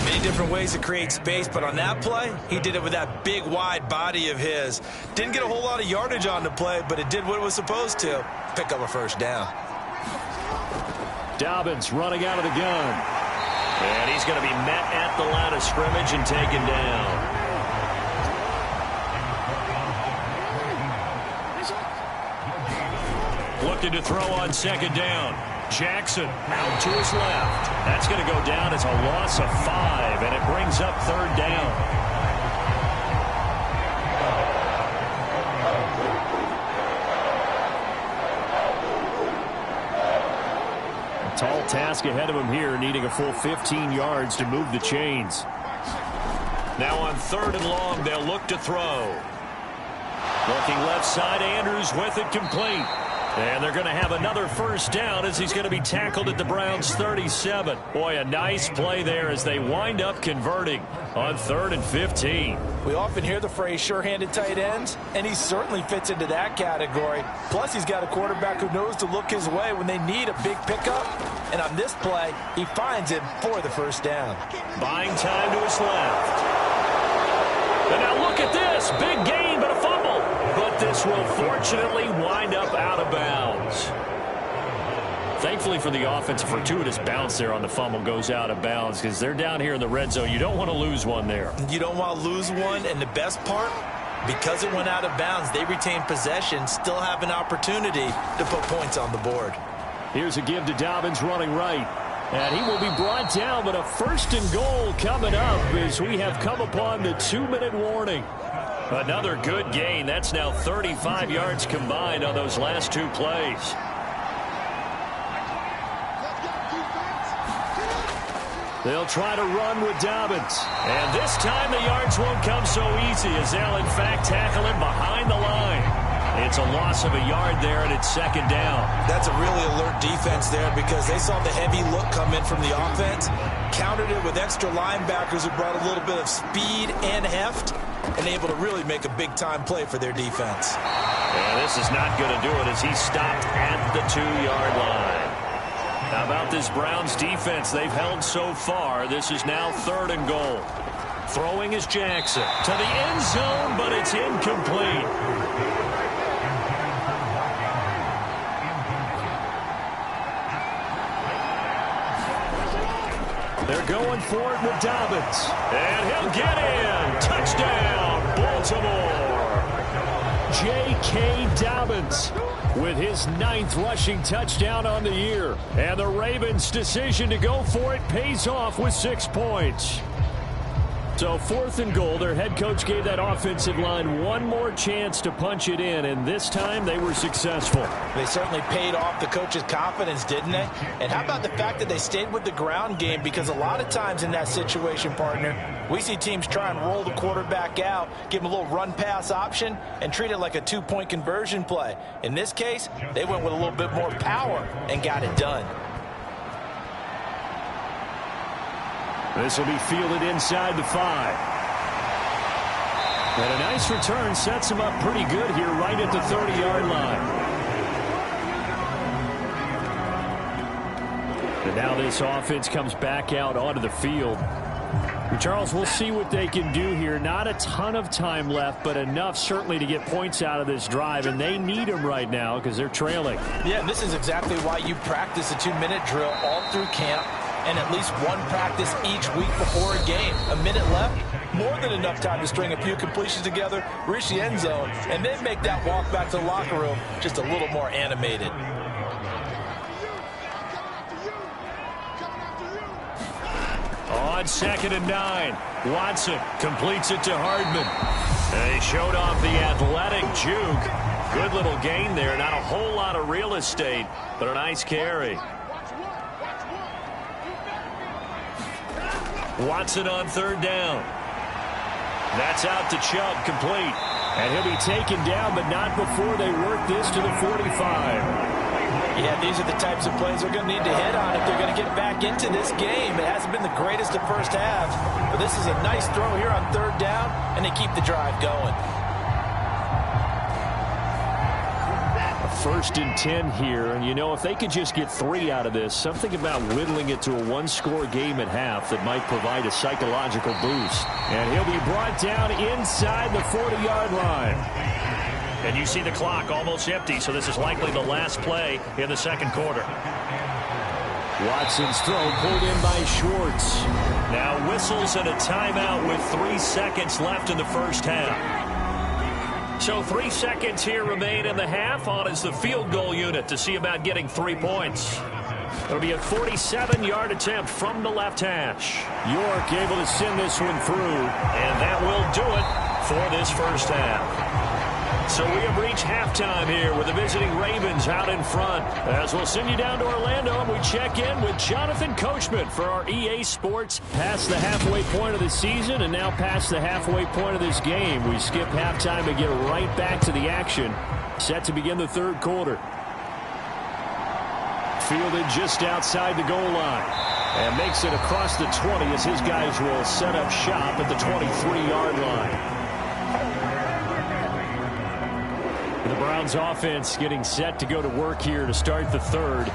Many different ways to create space, but on that play, he did it with that big, wide body of his. Didn't get a whole lot of yardage on the play, but it did what it was supposed to. Pick up a 1st down. Dobbins running out of the gun. And he's going to be met at the line of scrimmage and taken down. Looking to throw on 2nd down. Jackson out to his left. That's going to go down as a loss of 5, and it brings up 3rd down. A tall task ahead of him here, needing a full 15 yards to move the chains. Now on 3rd and long, they'll look to throw. Looking left side, Andrews with it complete. And they're going to have another 1st down as he's going to be tackled at the Browns' 37. Boy, a nice play there as they wind up converting on 3rd and 15. We often hear the phrase sure-handed tight ends, and he certainly fits into that category. Plus, he's got a quarterback who knows to look his way when they need a big pickup. And on this play, he finds it for the 1st down. Buying time to his left. And now look at this. Big gain, but a fumble. But this will fortunately wind up out of bounds. Thankfully for the offense, a fortuitous bounce there on the fumble goes out of bounds because they're down here in the red zone. You don't want to lose one there. You don't want to lose one, and the best part, because it went out of bounds, they retain possession, still have an opportunity to put points on the board. Here's a give to Dobbins running right. And he will be brought down, but a 1st and goal coming up as we have come upon the 2-minute warning. Another good gain. That's now 35 yards combined on those last 2 plays. They'll try to run with Dobbins. And this time the yards won't come so easy as they'll in fact tackle him behind the line. It's a loss of a yard there, and it's 2nd down. That's a really alert defense there because they saw the heavy look come in from the offense, countered it with extra linebackers who brought a little bit of speed and heft, and able to really make a big-time play for their defense. And this is not going to do it as he's stopped at the 2-yard line. How about this Browns defense they've held so far? This is now 3rd and goal. Throwing is Jackson to the end zone, but it's incomplete. They're going for it with Dobbins. And he'll get in. Touchdown, Baltimore. J.K. Dobbins with his 9th rushing touchdown on the year. And the Ravens' decision to go for it pays off with 6 points. So 4th and goal. Their head coach gave that offensive line one more chance to punch it in, and this time they were successful. They certainly paid off the coach's confidence, didn't they? And how about the fact that they stayed with the ground game? Because a lot of times in that situation, partner, we see teams try and roll the quarterback out, give him a little run-pass option, and treat it like a two-point conversion play. In this case, they went with a little bit more power and got it done. This will be fielded inside the 5. And a nice return sets him up pretty good here right at the 30-yard line. And now this offense comes back out onto the field. And Charles, we'll see what they can do here. Not a ton of time left, but enough certainly to get points out of this drive, and they need them right now because they're trailing. Yeah, and this is exactly why you practice a 2-minute drill all through camp, and at least one practice each week before a game. A minute left, more than enough time to string a few completions together, reach the end zone, and then make that walk back to the locker room just a little more animated. On 2nd and 9, Watson completes it to Hardman. And he showed off the athletic juke. Good little gain there. Not a whole lot of real estate, but a nice carry. Watson on 3rd down. That's out to Chubb, complete. And he'll be taken down, but not before they work this to the 45. Yeah, these are the types of plays they're going to need to hit on if they're going to get back into this game. It hasn't been the greatest of first halves, but this is a nice throw here on 3rd down, and they keep the drive going. A 1st and 10 here, and you know, if they could just get 3 out of this, something about whittling it to a one-score game at half that might provide a psychological boost. And he'll be brought down inside the 40-yard line. And you see the clock almost empty, so this is likely the last play in the 2nd quarter. Watson's throw pulled in by Schwartz. Now whistles and a timeout with 3 seconds left in the first half. So 3 seconds here remain in the half. On is the field goal unit to see about getting 3 points. It'll be a 47-yard attempt from the left hash. York able to send this one through. And that will do it for this first half. So we have reached halftime here with the visiting Ravens out in front. As we'll send you down to Orlando, and we check in with Jonathan Coachman for our EA Sports. Past the halfway point of the season and now past the halfway point of this game. We skip halftime and get right back to the action. Set to begin the 3rd quarter. Fielded just outside the goal line. And makes it across the 20 as his guys will set up shop at the 23-yard line. The Browns offense getting set to go to work here to start the 3rd.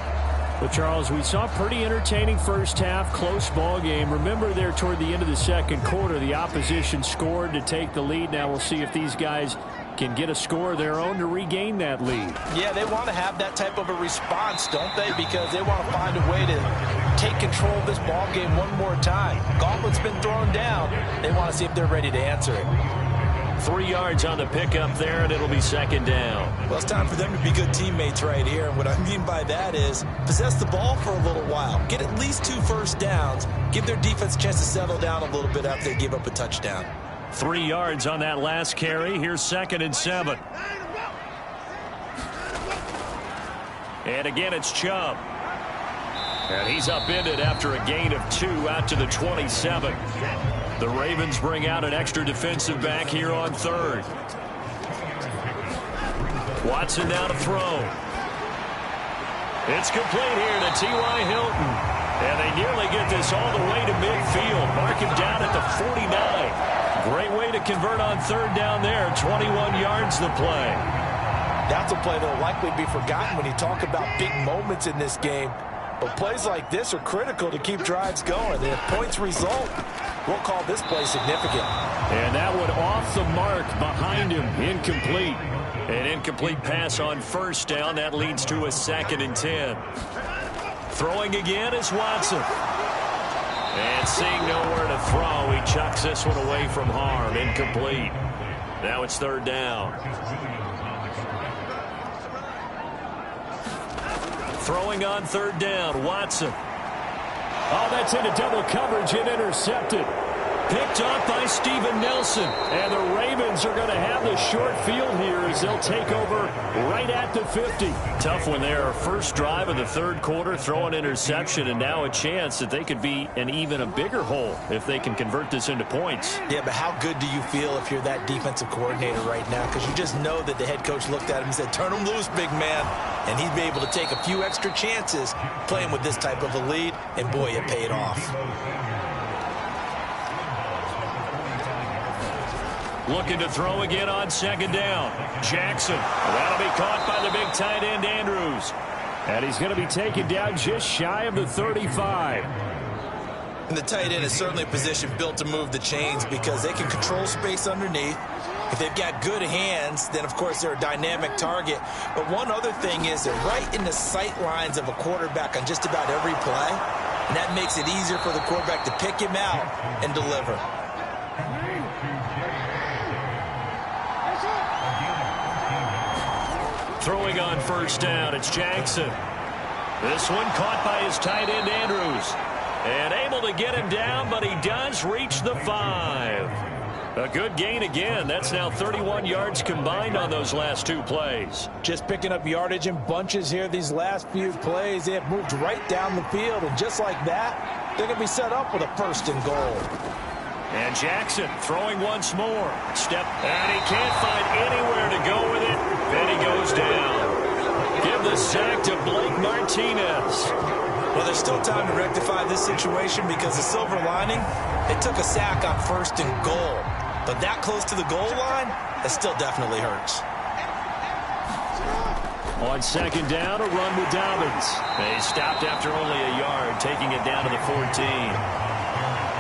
But, Charles, we saw a pretty entertaining first half, close ball game. Remember there toward the end of the 2nd quarter, the opposition scored to take the lead. Now we'll see if these guys can get a score of their own to regain that lead. Yeah, they want to have that type of a response, don't they? Because they want to find a way to take control of this ball game one more time. Gauntlet's been thrown down. They want to see if they're ready to answer it. 3 yards on the pickup there, and it'll be 2nd down. Well, it's time for them to be good teammates right here. And what I mean by that is possess the ball for a little while. Get at least 2 first downs. Give their defense a chance to settle down a little bit after they give up a touchdown. 3 yards on that last carry. Here's 2nd and 7. And again, it's Chubb. And he's upended after a gain of 2 out to the 27. The Ravens bring out an extra defensive back here on 3rd. Watson now to throw. It's complete here to T.Y. Hilton. And they nearly get this all the way to midfield. Mark him down at the 49. Great way to convert on 3rd down there. 21 yards the play. That's a play that will likely be forgotten when you talk about big moments in this game. But plays like this are critical to keep drives going. And if points result, we'll call this play significant. And that one off the mark behind him. Incomplete. An incomplete pass on 1st down. That leads to a 2nd and 10. Throwing again is Watson. And seeing nowhere to throw, he chucks this one away from harm. Incomplete. Now it's 3rd down. Throwing on 3rd down, Watson. Oh, that's into double coverage and intercepted. Picked up by Steven Nelson. And the Ravens are going to have the short field here as they'll take over right at the 50. Tough one there. First drive of the third quarter, throw an interception, and now a chance that they could be in even a bigger hole if they can convert this into points. Yeah, but how good do you feel if you're that defensive coordinator right now? Because you just know that the head coach looked at him and said, turn him loose, big man. And he'd be able to take a few extra chances playing with this type of a lead, and boy, it paid off. Looking to throw again on second down. Jackson. That'll be caught by the big tight end, Andrews. And he's going to be taken down just shy of the 35. And the tight end is certainly a position built to move the chains because they can control space underneath. If they've got good hands, then, of course, they're a dynamic target. But one other thing is they're right in the sight lines of a quarterback on just about every play. And that makes it easier for the quarterback to pick him out and deliver. Throwing on first down, it's Jackson. This one caught by his tight end, Andrews. And able to get him down, but he does reach the 5. A good gain again. That's now 31 yards combined on those last two plays. Just picking up yardage in bunches here these last few plays. They have moved right down the field, and just like that, they're going to be set up with a first and goal. And Jackson throwing once more. Step, and he can't find anywhere to go with it. Then he goes down. Give the sack to Blake Martinez. Well, there's still time to rectify this situation because the silver lining, they took a sack on first and goal. But that close to the goal line, that still definitely hurts. On second down, a run with Dobbins. They stopped after only a yard, taking it down to the 14.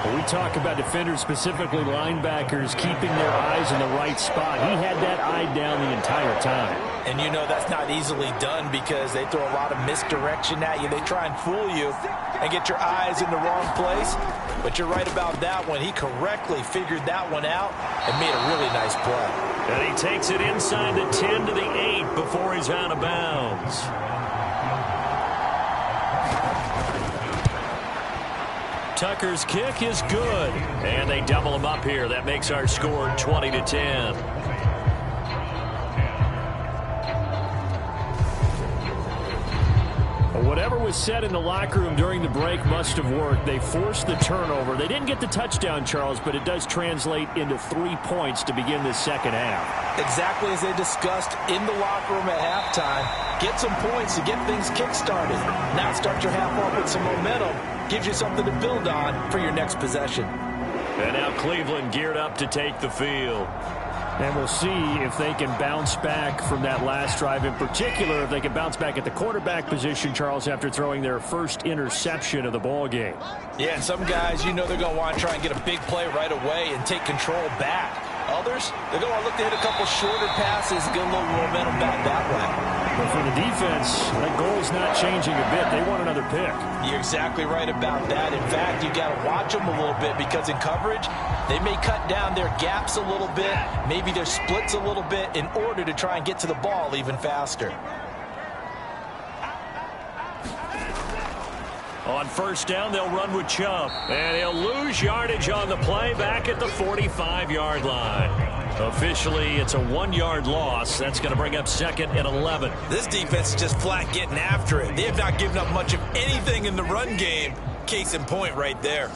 When we talk about defenders, specifically linebackers, keeping their eyes in the right spot. He had that eye down the entire time. And you know that's not easily done because they throw a lot of misdirection at you. They try and fool you and get your eyes in the wrong place. But you're right about that one. He correctly figured that one out and made a really nice play. And he takes it inside the 10 to the 8 before he's out of bounds. Tucker's kick is good. And they double him up here. That makes our score 20-10. Whatever was said in the locker room during the break must have worked. They forced the turnover. They didn't get the touchdown, Charles, but it does translate into 3 points to begin this second half. Exactly as they discussed in the locker room at halftime. Get some points to get things kick-started. Now start your half off with some momentum. Gives you something to build on for your next possession. And now Cleveland geared up to take the field. And we'll see if they can bounce back from that last drive. In particular, if they can bounce back at the quarterback position, Charles, after throwing their first interception of the ball game. Yeah, and some guys, you know they're going to want to try and get a big play right away and take control back. Others, they're going to look to hit a couple shorter passes and get a little momentum back that way. But for the defense, that goal's not changing a bit. They want another pick. You're exactly right about that. In fact, you got to watch them a little bit because in coverage, they may cut down their gaps a little bit, maybe their splits a little bit in order to try and get to the ball even faster. On first down, they'll run with Chubb. And he'll lose yardage on the play back at the 45-yard line. Officially, it's a 1-yard loss. That's going to bring up second and 11. This defense is just flat getting after it. They have not given up much of anything in the run game. Case in point right there.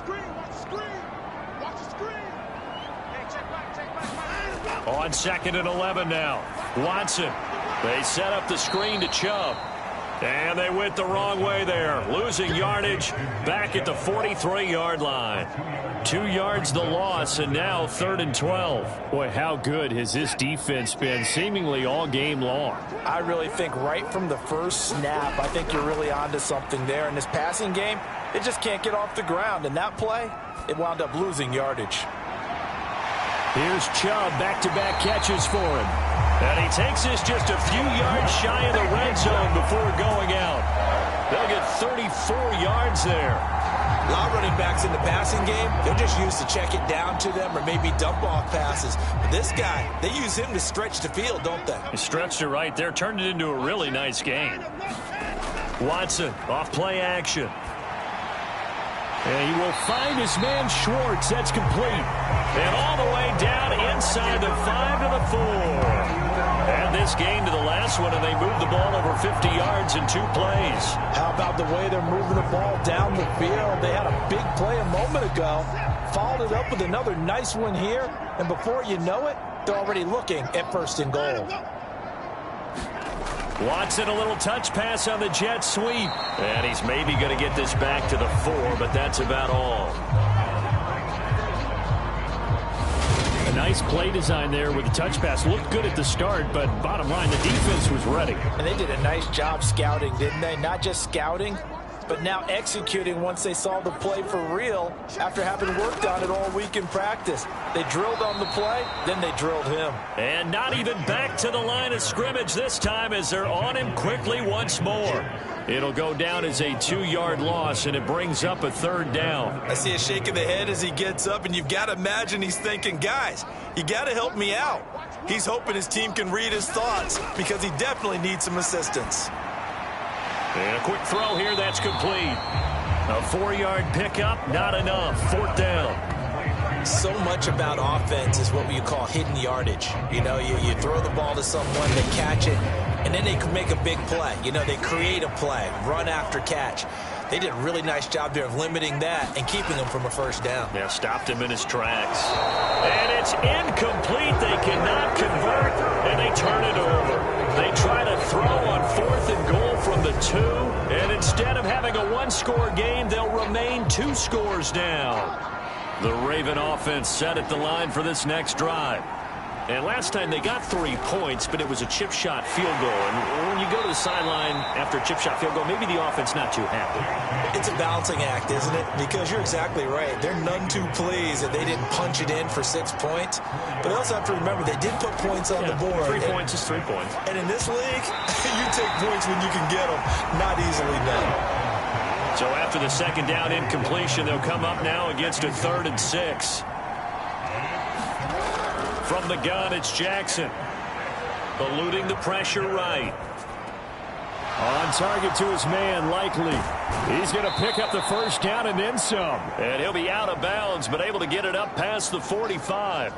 On second and 11 now. Watson. They set up the screen to Chubb. And they went the wrong way there. Losing yardage back at the 43-yard line. 2 yards the loss, and now 3rd and 12. Boy, how good has this defense been seemingly all game long? I really think right from the first snap, I think you're really onto something there. In this passing game, it just can't get off the ground. And that play, it wound up losing yardage. Here's Chubb, back-to-back catches for him. And he takes this just a few yards shy of the red zone before going out. They'll get 34 yards there. A lot of running backs in the passing game, they're just used to check it down to them or maybe dump off passes. But this guy, they use him to stretch the field, don't they? He stretched it right there, turned it into a really nice game. Watson off play action. And he will find his man Schwartz. That's complete. And all the way down inside the 5 to the 4. And this game to the last one, and they moved the ball over 50 yards in 2 plays. How about the way they're moving the ball down the field? They had a big play a moment ago, followed it up with another nice one here, and before you know it, they're already looking at 1st and goal. Watson, a little touch pass on the jet sweep. And he's maybe going to get this back to the 4, but that's about all. A nice play design there with the touch pass. Looked good at the start, but bottom line, the defense was ready. And they did a nice job scouting, didn't they? Not just scouting, but now executing once they saw the play for real after having worked on it all week in practice. They drilled on the play, then they drilled him. And not even back to the line of scrimmage this time as they're on him quickly once more. It'll go down as a 2-yard loss, and it brings up a 3rd down. I see a shake of the head as he gets up, and you've got to imagine he's thinking, guys, you got to help me out. He's hoping his team can read his thoughts because he definitely needs some assistance. And a quick throw here, that's complete. A 4-yard pickup, not enough. 4th down. So much about offense is what you call hidden yardage. You know, you throw the ball to someone, they catch it, and then they can make a big play. You know, they create a play, run after catch. They did a really nice job there of limiting that and keeping him from a 1st down. Yeah, stopped him in his tracks. And it's incomplete. They cannot convert, and they turn it over. They try to throw on 4th and goal from the 2, and instead of having a 1-score game, they'll remain 2 scores down. The Raven offense set at the line for this next drive. And last time they got 3 points, but it was a chip shot field goal. And when you go to the sideline after a chip shot field goal, maybe the offense not too happy. It's a balancing act, isn't it? Because you're exactly right. They're none too pleased that they didn't punch it in for 6 points. But they also have to remember they did put points on the board. 3 points is 3 points. And in this league, you take points when you can get them. Not easily done. So after the 2nd down incompletion, they'll come up now against a 3rd and 6. From the gun, it's Jackson. Eluding the pressure right. On target to his man, Likely. He's going to pick up the 1st down and then some. And he'll be out of bounds, but able to get it up past the 45.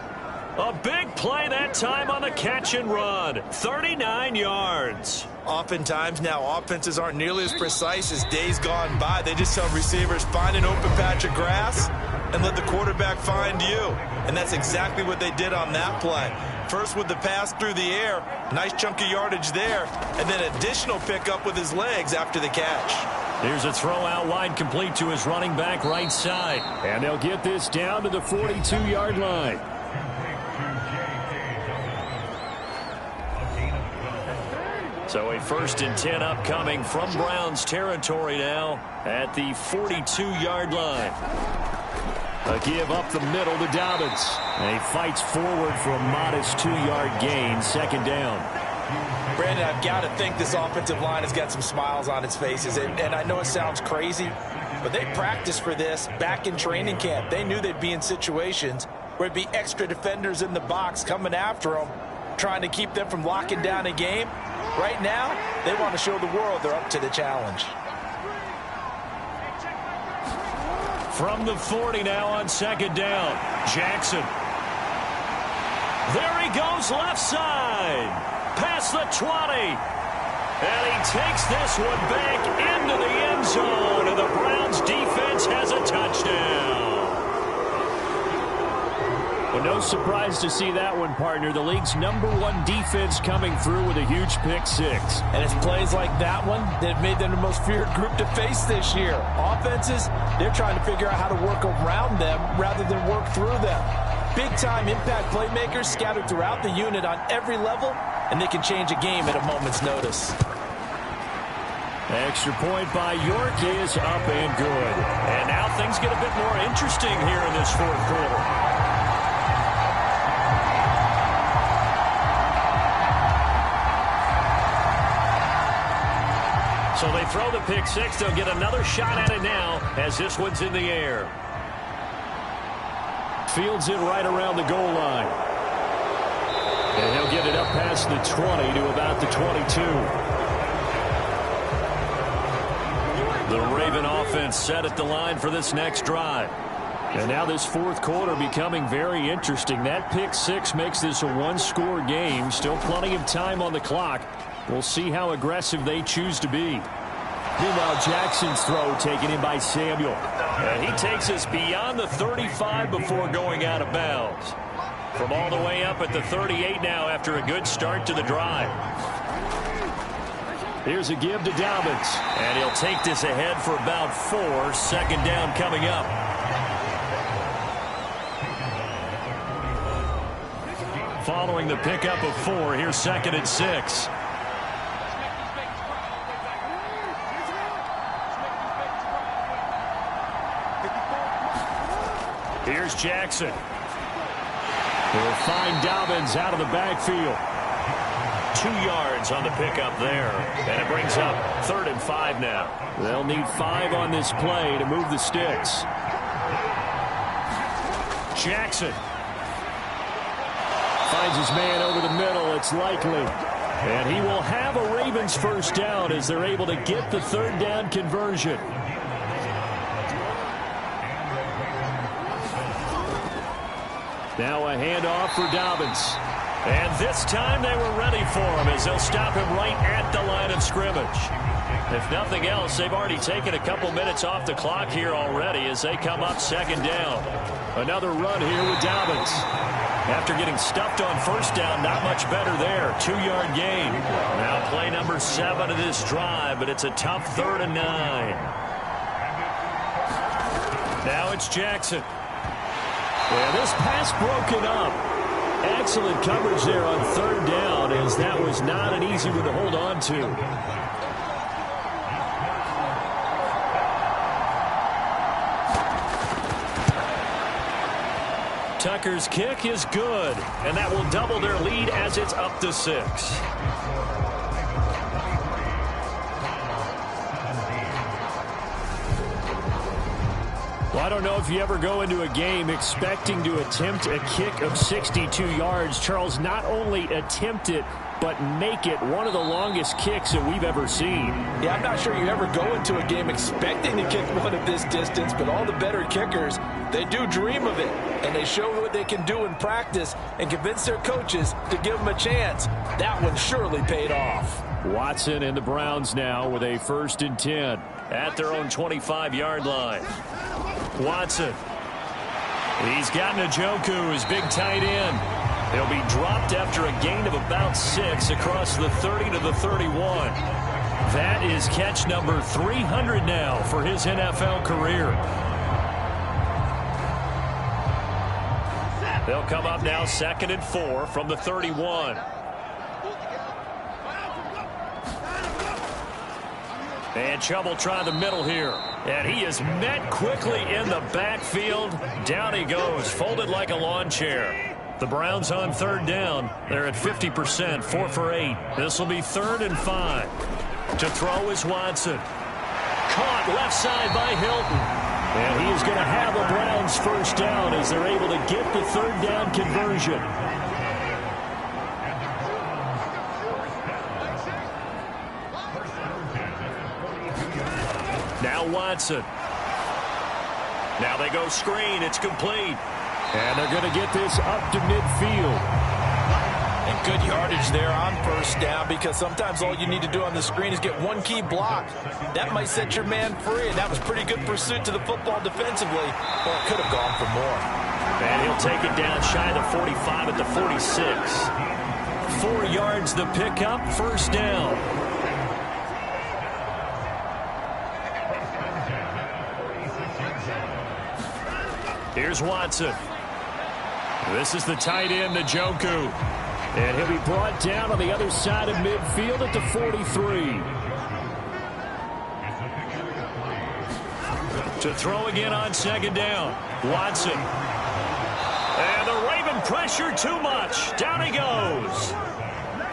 A big play that time on the catch and run. 39 yards. Oftentimes now offenses aren't nearly as precise as days gone by. They just tell receivers, find an open patch of grass and let the quarterback find you. And that's exactly what they did on that play. First with the pass through the air, nice chunk of yardage there, and then additional pickup with his legs after the catch. Here's a throw out wide, complete to his running back right side. And they'll get this down to the 42-yard line. So a 1st and 10 upcoming from Browns territory now at the 42-yard line. A give up the middle to Dobbins. And he fights forward for a modest 2-yard gain, 2nd down. Brandon, I've got to think this offensive line has got some smiles on its faces. And I know it sounds crazy, but they practiced for this back in training camp. They knew they'd be in situations where it'd be extra defenders in the box coming after them, trying to keep them from locking down a game. Right now, they want to show the world they're up to the challenge. From the 40 now on 2nd down, Jackson. There he goes left side, past the 20. And he takes this one back into the end zone, and the Browns defense has a touchdown. Well, no surprise to see that one, partner. The league's #1 defense coming through with a huge pick-6. And it's plays like that one that have made them the most feared group to face this year. Offenses, they're trying to figure out how to work around them rather than work through them. Big-time impact playmakers scattered throughout the unit on every level, and they can change a game at a moment's notice. Extra point by York is up and good. And now things get a bit more interesting here in this 4th quarter. So they throw the pick-6. They'll get another shot at it now as this one's in the air. Fields it right around the goal line. And he'll get it up past the 20 to about the 22. The Raven offense set at the line for this next drive. And now this fourth quarter becoming very interesting. That pick six makes this a one-score game. Still plenty of time on the clock. We'll see how aggressive they choose to be. Meanwhile, Jackson's throw taken in by Samuel. And he takes us beyond the 35 before going out of bounds. From all the way up at the 38 now after a good start to the drive. Here's a give to Dobbins. And he'll take this ahead for about 4. Second down coming up. Following the pickup of 4, here's 2nd and 6. Here's Jackson. He'll find Dobbins out of the backfield. 2 yards on the pickup there. And it brings up 3rd and 5 now. They'll need 5 on this play to move the sticks. Jackson. Finds his man over the middle. It's likely. And he will have a Ravens first down as they're able to get the 3rd down conversion. Now a handoff for Dobbins. And this time they were ready for him as they'll stop him right at the line of scrimmage. If nothing else, they've already taken a couple minutes off the clock here already as they come up 2nd down. Another run here with Dobbins. After getting stuffed on 1st down, not much better there. 2-yard gain. Now play number 7 of this drive, but it's a tough 3rd and 9. Now it's Jackson. Yeah, this pass broken up. Excellent coverage there on 3rd down as that was not an easy one to hold on to. Tucker's kick is good, and that will double their lead as it's up to 6. Well, I don't know if you ever go into a game expecting to attempt a kick of 62 yards. Charles, not only attempt it, but make it one of the longest kicks that we've ever seen. Yeah, I'm not sure you ever go into a game expecting to kick one of this distance, but all the better kickers, they do dream of it, and they show what they can do in practice and convince their coaches to give them a chance. That one surely paid off. Watson and the Browns now with a 1st and 10. At their own 25-yard line. Watson. He's got Njoku, his big tight end. He'll be dropped after a gain of about 6 across the 30 to the 31. That is catch number 300 now for his NFL career. They'll come up now 2nd and 4 from the 31. And Chubb will try the middle here. And he is met quickly in the backfield. Down he goes, folded like a lawn chair. The Browns on 3rd down. They're at 50%, 4 for 8. This will be 3rd and 5. To throw is Watson. Caught left side by Hilton. And he is going to have a Browns first down as they're able to get the 3rd down conversion. Now Watson. Now they go screen. It's complete. And they're going to get this up to midfield. And good yardage there on 1st down, because sometimes all you need to do on the screen is get one key block. That might set your man free, and that was pretty good pursuit to the football defensively. Or it could have gone for more. And he'll take it down shy of the 45 at the 46. 4 yards the pickup, 1st down. Here's Watson. This is the tight end, Njoku. And he'll be brought down on the other side of midfield at the 43. To throw again on 2nd down. Watson. And the Raven pressure too much. Down he goes.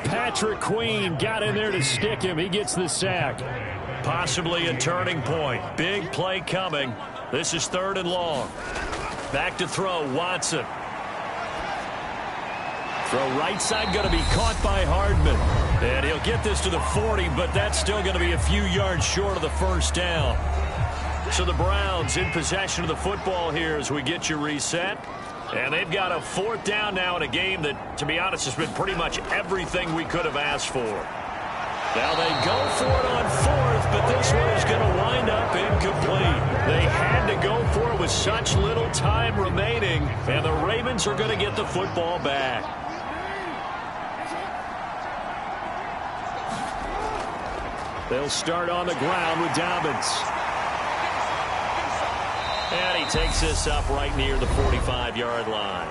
Patrick Queen got in there to stick him. He gets the sack. Possibly a turning point. Big play coming. This is 3rd and long. Back to throw, Watson. Throw right side going to be caught by Hardman. And he'll get this to the 40, but that's still going to be a few yards short of the first down. So the Browns in possession of the football here as we get you reset. And they've got a 4th down now in a game that, to be honest, has been pretty much everything we could have asked for. Now they go for it on 4th, but this one is going to wind up incomplete. They had to go for it with such little time remaining, and the Ravens are going to get the football back. They'll start on the ground with Dobbins. And he takes this up right near the 45-yard line.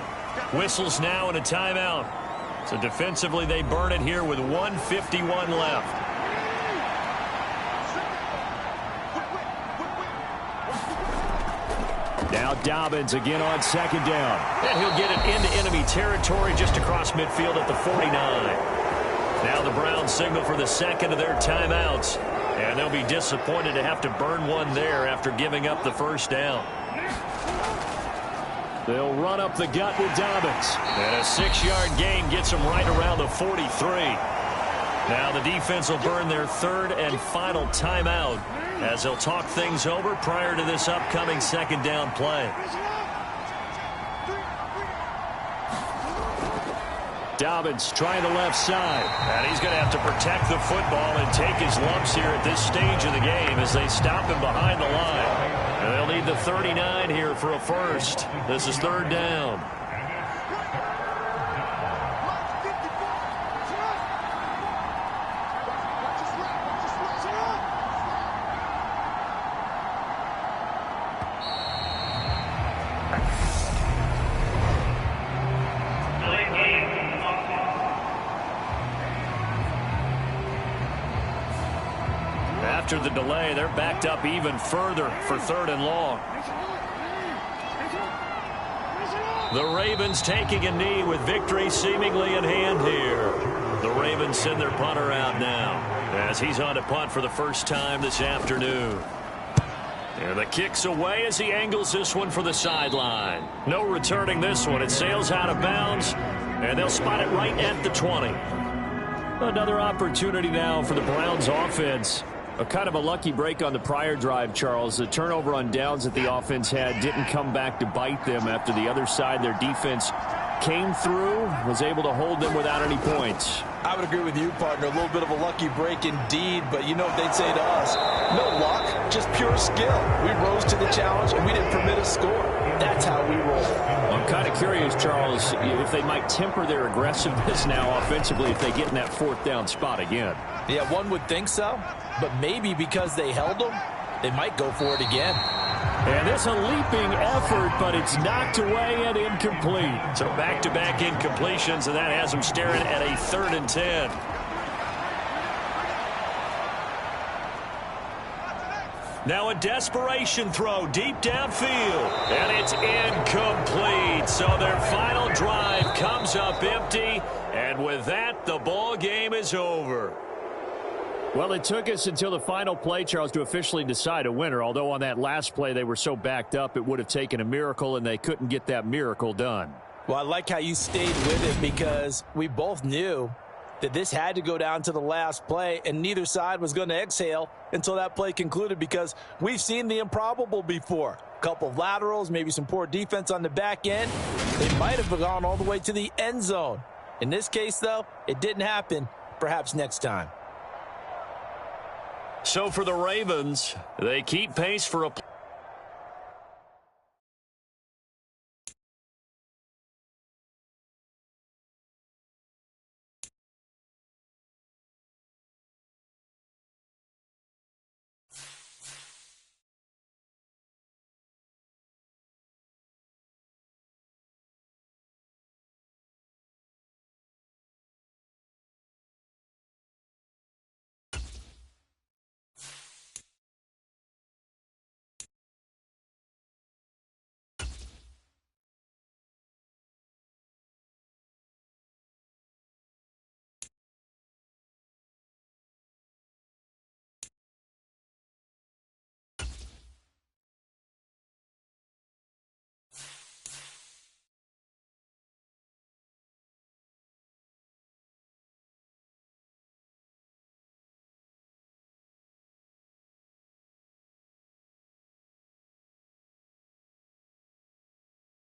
Whistles now and a timeout. So defensively, they burn it here with 1:51 left. Now Dobbins again on 2nd down. And he'll get it into enemy territory just across midfield at the 49. Now the Browns signal for the 2nd of their timeouts. And they'll be disappointed to have to burn one there after giving up the 1st down. They'll run up the gut with Dobbins. And a 6-yard gain gets them right around the 43. Now the defense will burn their 3rd and final timeout as they'll talk things over prior to this upcoming 2nd down play. Dobbins trying the left side. And he's going to have to protect the football and take his lumps here at this stage of the game as they stop him behind the line. And they'll need the 39 here for a first. This is 3rd down. After the delay, they're backed up even further for 3rd and long. The Ravens taking a knee with victory seemingly in hand here. The Ravens send their punter out now as he's on to punt for the first time this afternoon. And the kick's away as he angles this one for the sideline. No returning this one. It sails out of bounds, and they'll spot it right at the 20. Another opportunity now for the Browns offense. A kind of a lucky break on the prior drive, Charles. The turnover on downs that the offense had didn't come back to bite them after the other side. Their defense came through, was able to hold them without any points. I would agree with you, partner. A little bit of a lucky break indeed, but you know what they'd say to us. No luck, just pure skill. We rose to the challenge, and we didn't permit a score. That's how we roll. I'm kind of curious, Charles, if they might temper their aggressiveness now offensively if they get in that 4th down spot again. Yeah, one would think so, but maybe because they held them, they might go for it again. And it's a leaping effort, but it's knocked away and incomplete. So back-to-back incompletions, and that has them staring at a 3rd and 10. Now a desperation throw deep downfield, and it's incomplete. So their final drive comes up empty, and with that, the ball game is over. Well, it took us until the final play, Charles, to officially decide a winner, although on that last play they were so backed up it would have taken a miracle, and they couldn't get that miracle done. Well, I like how you stayed with it because we both knew that this had to go down to the last play, and neither side was going to exhale until that play concluded because we've seen the improbable before. A couple of laterals, maybe some poor defense on the back end. They might have gone all the way to the end zone. In this case, though, it didn't happen. Perhaps next time. So for the Ravens, they keep pace for a